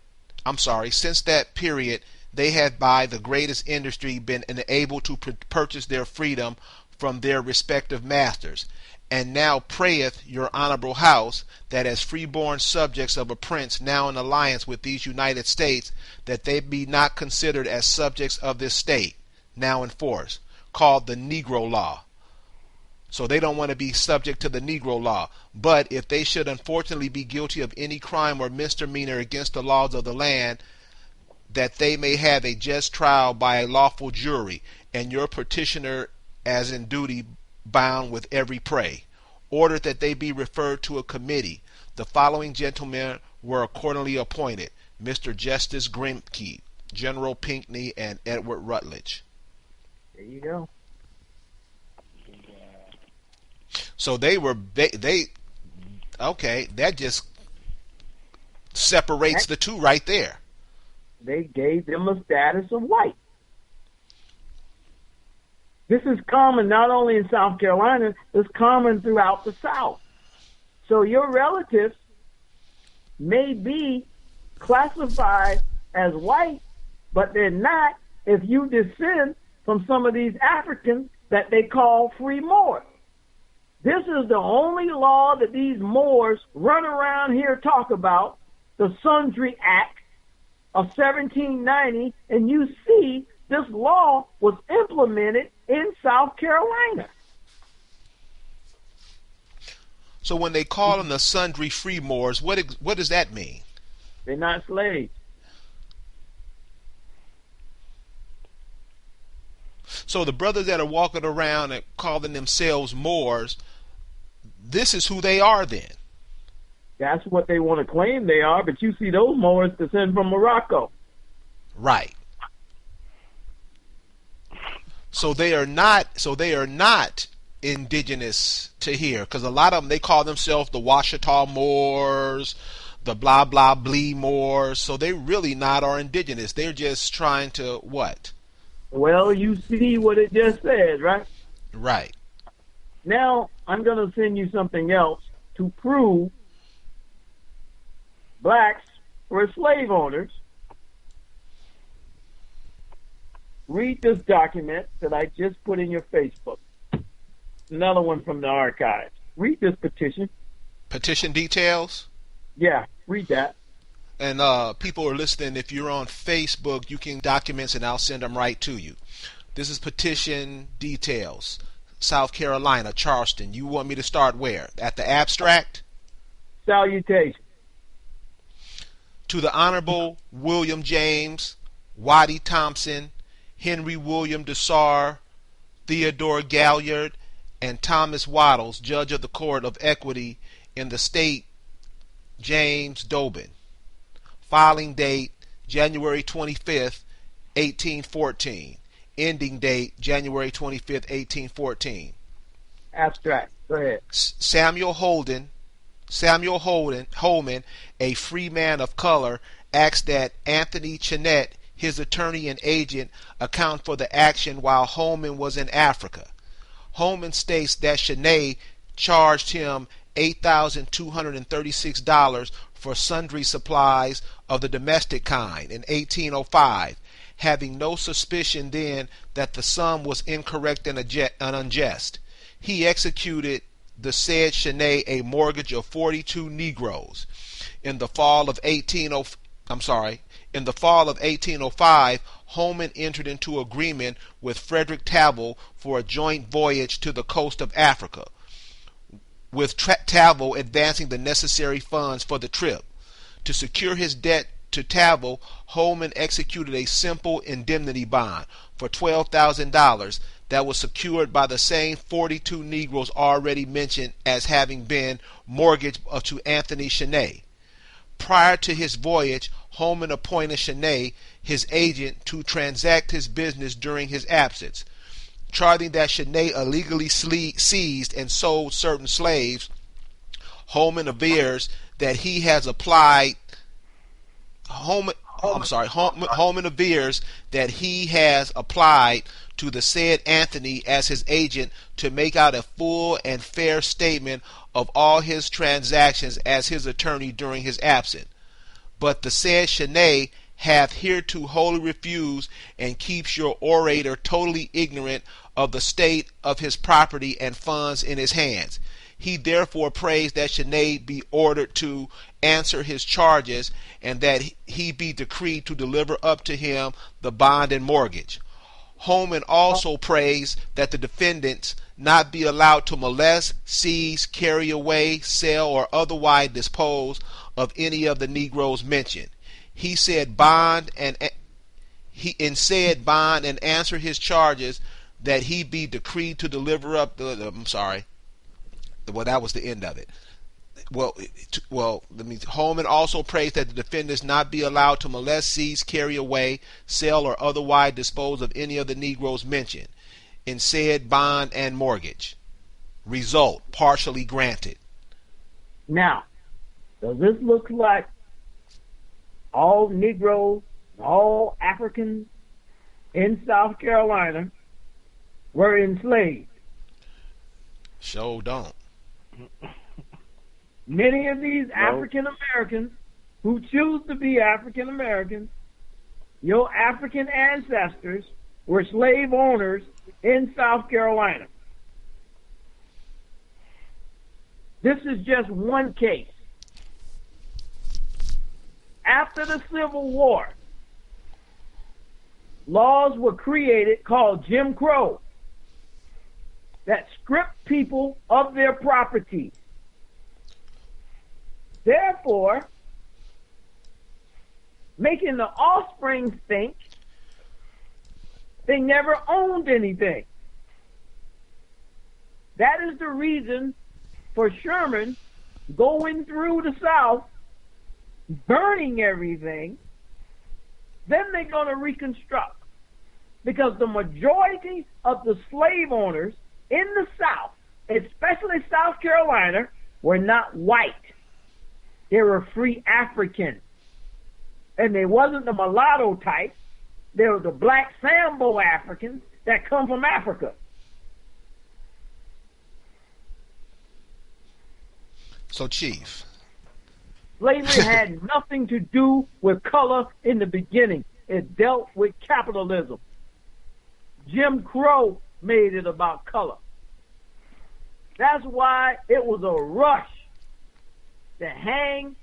the greatest industry been enabled to purchase their freedom from their respective masters, and now prayeth your honorable House that as freeborn subjects of a prince now in alliance with these United States, that they be not considered as subjects of this state now in force, called the Negro Law. So they don't want to be subject to the Negro Law. But if they should unfortunately be guilty of any crime or misdemeanor against the laws of the land, that they may have a just trial by a lawful jury, and your petitioner as in duty bound with every prey. Ordered that they be referred to a committee. The following gentlemen were accordingly appointed: Mr. Justice Grimke, General Pinckney, and Edward Rutledge. There you go. So they okay, that just separates the two right there. They gave them a status of white. This is common not only in South Carolina, it's common throughout the South. So your relatives may be classified as white, but they're not if you descend from some of these Africans that they call free Moors. This is the only law that these Moors run around here talk about, the Sundry Act of 1790, and you see this law was implemented in South Carolina. So when they call them the Sundry Free Moors, what does that mean? They're not slaves. So the brothers that are walking around and calling themselves Moors, this is who they are then. That's what they want to claim they are, but you see those Moors descend from Morocco. Right. So they are not indigenous to here, because a lot of them, they call themselves the Washita Moors, the blah blah blee Moors. So they really not are indigenous. They're just trying to what? Well, you see what it just said, right? Right. Now I'm going to send you something else to prove blacks were slave owners. Read this document that I just put in your Facebook. Another one from the archives. Read this petition. Petition details? Yeah, read that. And people are listening. If you're on Facebook, you can documents and I'll send them right to you. This is petition details. South Carolina, Charleston. You want me to start where? At the abstract? Salutation. To the Honorable William James, Waddy Thompson, Henry William DeSar, Theodore Galliard, and Thomas Waddles, Judge of the Court of Equity in the state, James Dobin. Filing date, January 25th, 1814. Ending date, January 25th, 1814. Abstract. Go ahead. Samuel Holman, a free man of color, asks that Anthony Chenette, his attorney and agent, account for the action while Holman was in Africa. Holman states that Chenette charged him $8,236 for sundry supplies of the domestic kind in 1805, having no suspicion then that the sum was incorrect and unjust. He executed the said Chenette a mortgage of 42 Negroes. In the fall of 1805, Holman entered into agreement with Frederick Tavel for a joint voyage to the coast of Africa, with Tavel advancing the necessary funds for the trip. To secure his debt to Tavel, Holman executed a simple indemnity bond for $12,000 that was secured by the same 42 Negroes already mentioned as having been mortgaged to Anthony Chenette. Prior to his voyage, Holman appointed Chenette his agent to transact his business during his absence. Charging that Chenette illegally seized and sold certain slaves, Holman avers that he has applied. Holman avers that he has applied to the said Anthony as his agent to make out a full and fair statement of all his transactions as his attorney during his absence. But the said Chenette hath hereto wholly refused and keeps your orator totally ignorant of the state of his property and funds in his hands. He therefore prays that Chenette be ordered to answer his charges and that he be decreed to deliver up to him the bond and mortgage. Holman also prays that the defendants not be allowed to molest, seize, carry away, sell, or otherwise dispose of any of the Negroes mentioned. He said bond and answer his charges that he be decreed to deliver up that was the end of it. Holman also prays that the defendants not be allowed to molest, seize, carry away, sell, or otherwise dispose of any of the Negroes mentioned in said bond and mortgage. Result, partially granted. Now, does this look like all Negroes, all Africans in South Carolina were enslaved? Sure don't. Many of these African Americans who choose to be African Americans, your African ancestors were slave owners in South Carolina. This is just one case. After the Civil War, laws were created called Jim Crow that stripped people of their property. Therefore, making the offspring think they never owned anything. That is the reason for Sherman going through the South, burning everything. Then they're going to reconstruct. Because the majority of the slave owners in the South, especially South Carolina, were not white. They were free Africans. And they wasn't the mulatto type. They were the black Sambo Africans that come from Africa. So, Chief. Slavery had nothing to do with color in the beginning. It dealt with capitalism. Jim Crow made it about color. That's why it was a rush to hang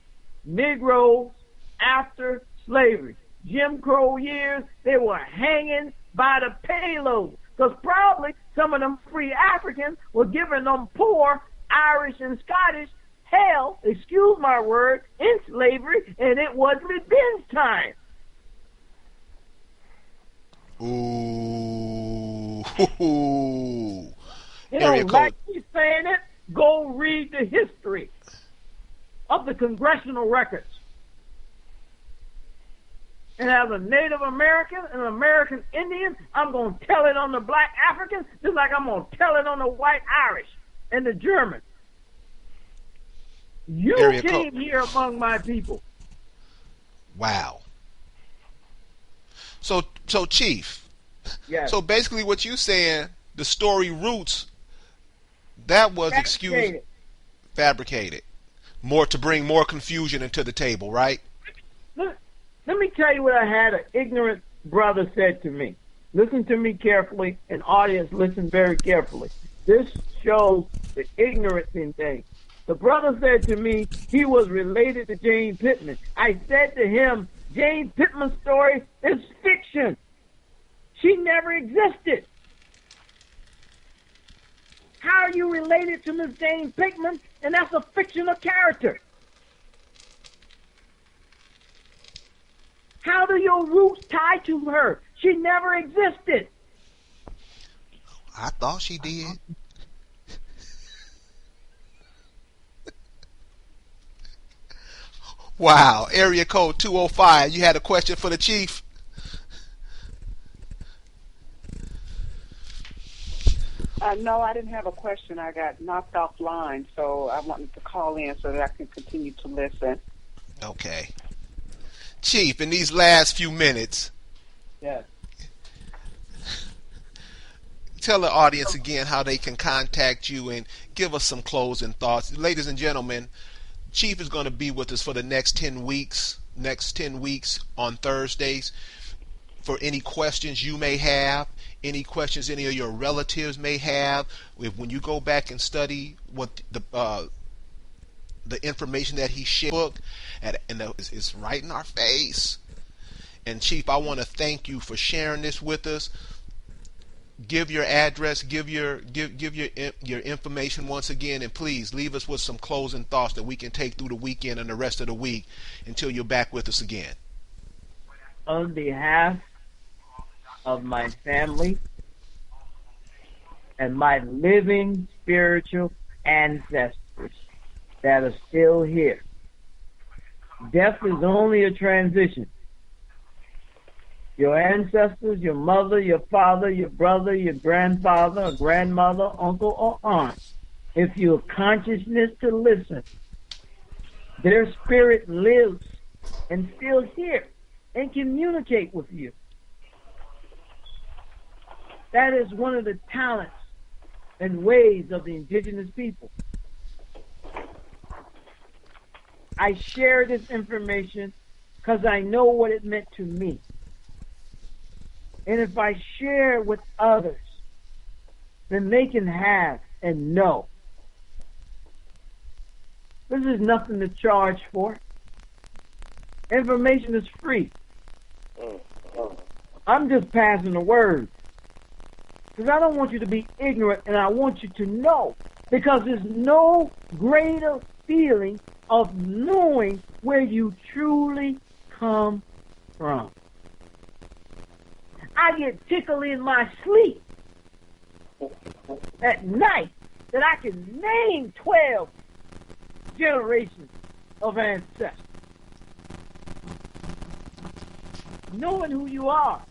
Negroes after slavery. Jim Crow years, they were hanging by the payload. Because probably some of them free Africans were giving them poor Irish and Scottish hell, excuse my word, in slavery, and it was revenge time. Ooh. You know, like he's saying it, go read the history of the congressional records. And as a Native American and an American Indian, I'm going to tell it on the black Africans just like I'm going to tell it on the white Irish and the German. You came here among my people. Wow. So Chief. Yes. So basically, what you saying, the story roots, that was fabricated, more to bring more confusion into the table, right? Let me tell you what I had an ignorant brother said to me. Listen to me carefully, and audience, listen very carefully. This shows the ignorance in things. The brother said to me he was related to Jane Pittman. I said to him, Jane Pittman's story is fiction. She never existed. How are you related to Miss Jane Pittman? And that's a fictional character. How do your roots tie to her? She never existed. I thought she did. Wow. Area code 205. You had a question for the Chief? No, I didn't have a question. I got knocked offline, so I wanted to call in so that I can continue to listen. Okay. Chief, in these last few minutes, yes, tell the audience again how they can contact you and give us some closing thoughts. Ladies and gentlemen, Chief is going to be with us for the next 10 weeks on Thursdays. For any questions you may have, any questions any of your relatives may have, when you go back and study what the information that he shared, and it's right in our face. And Chief, I want to thank you for sharing this with us. Give your address, give your information once again, and please leave us with some closing thoughts that we can take through the weekend and the rest of the week until you're back with us again. On behalf of my family and my living spiritual ancestors that are still here, death is only a transition. Your ancestors, your mother, your father, your brother, your grandfather, or grandmother, uncle, or aunt, if you have consciousness to listen, their spirit lives and still here and communicate with you. That is one of the talents and ways of the indigenous people. I share this information because I know what it meant to me. And if I share with others, then they can have and know. This is nothing to charge for. Information is free. I'm just passing the word. Because I don't want you to be ignorant, and I want you to know. Because there's no greater feeling of knowing where you truly come from. I get tickled in my sleep at night that I can name 12 generations of ancestors. Knowing who you are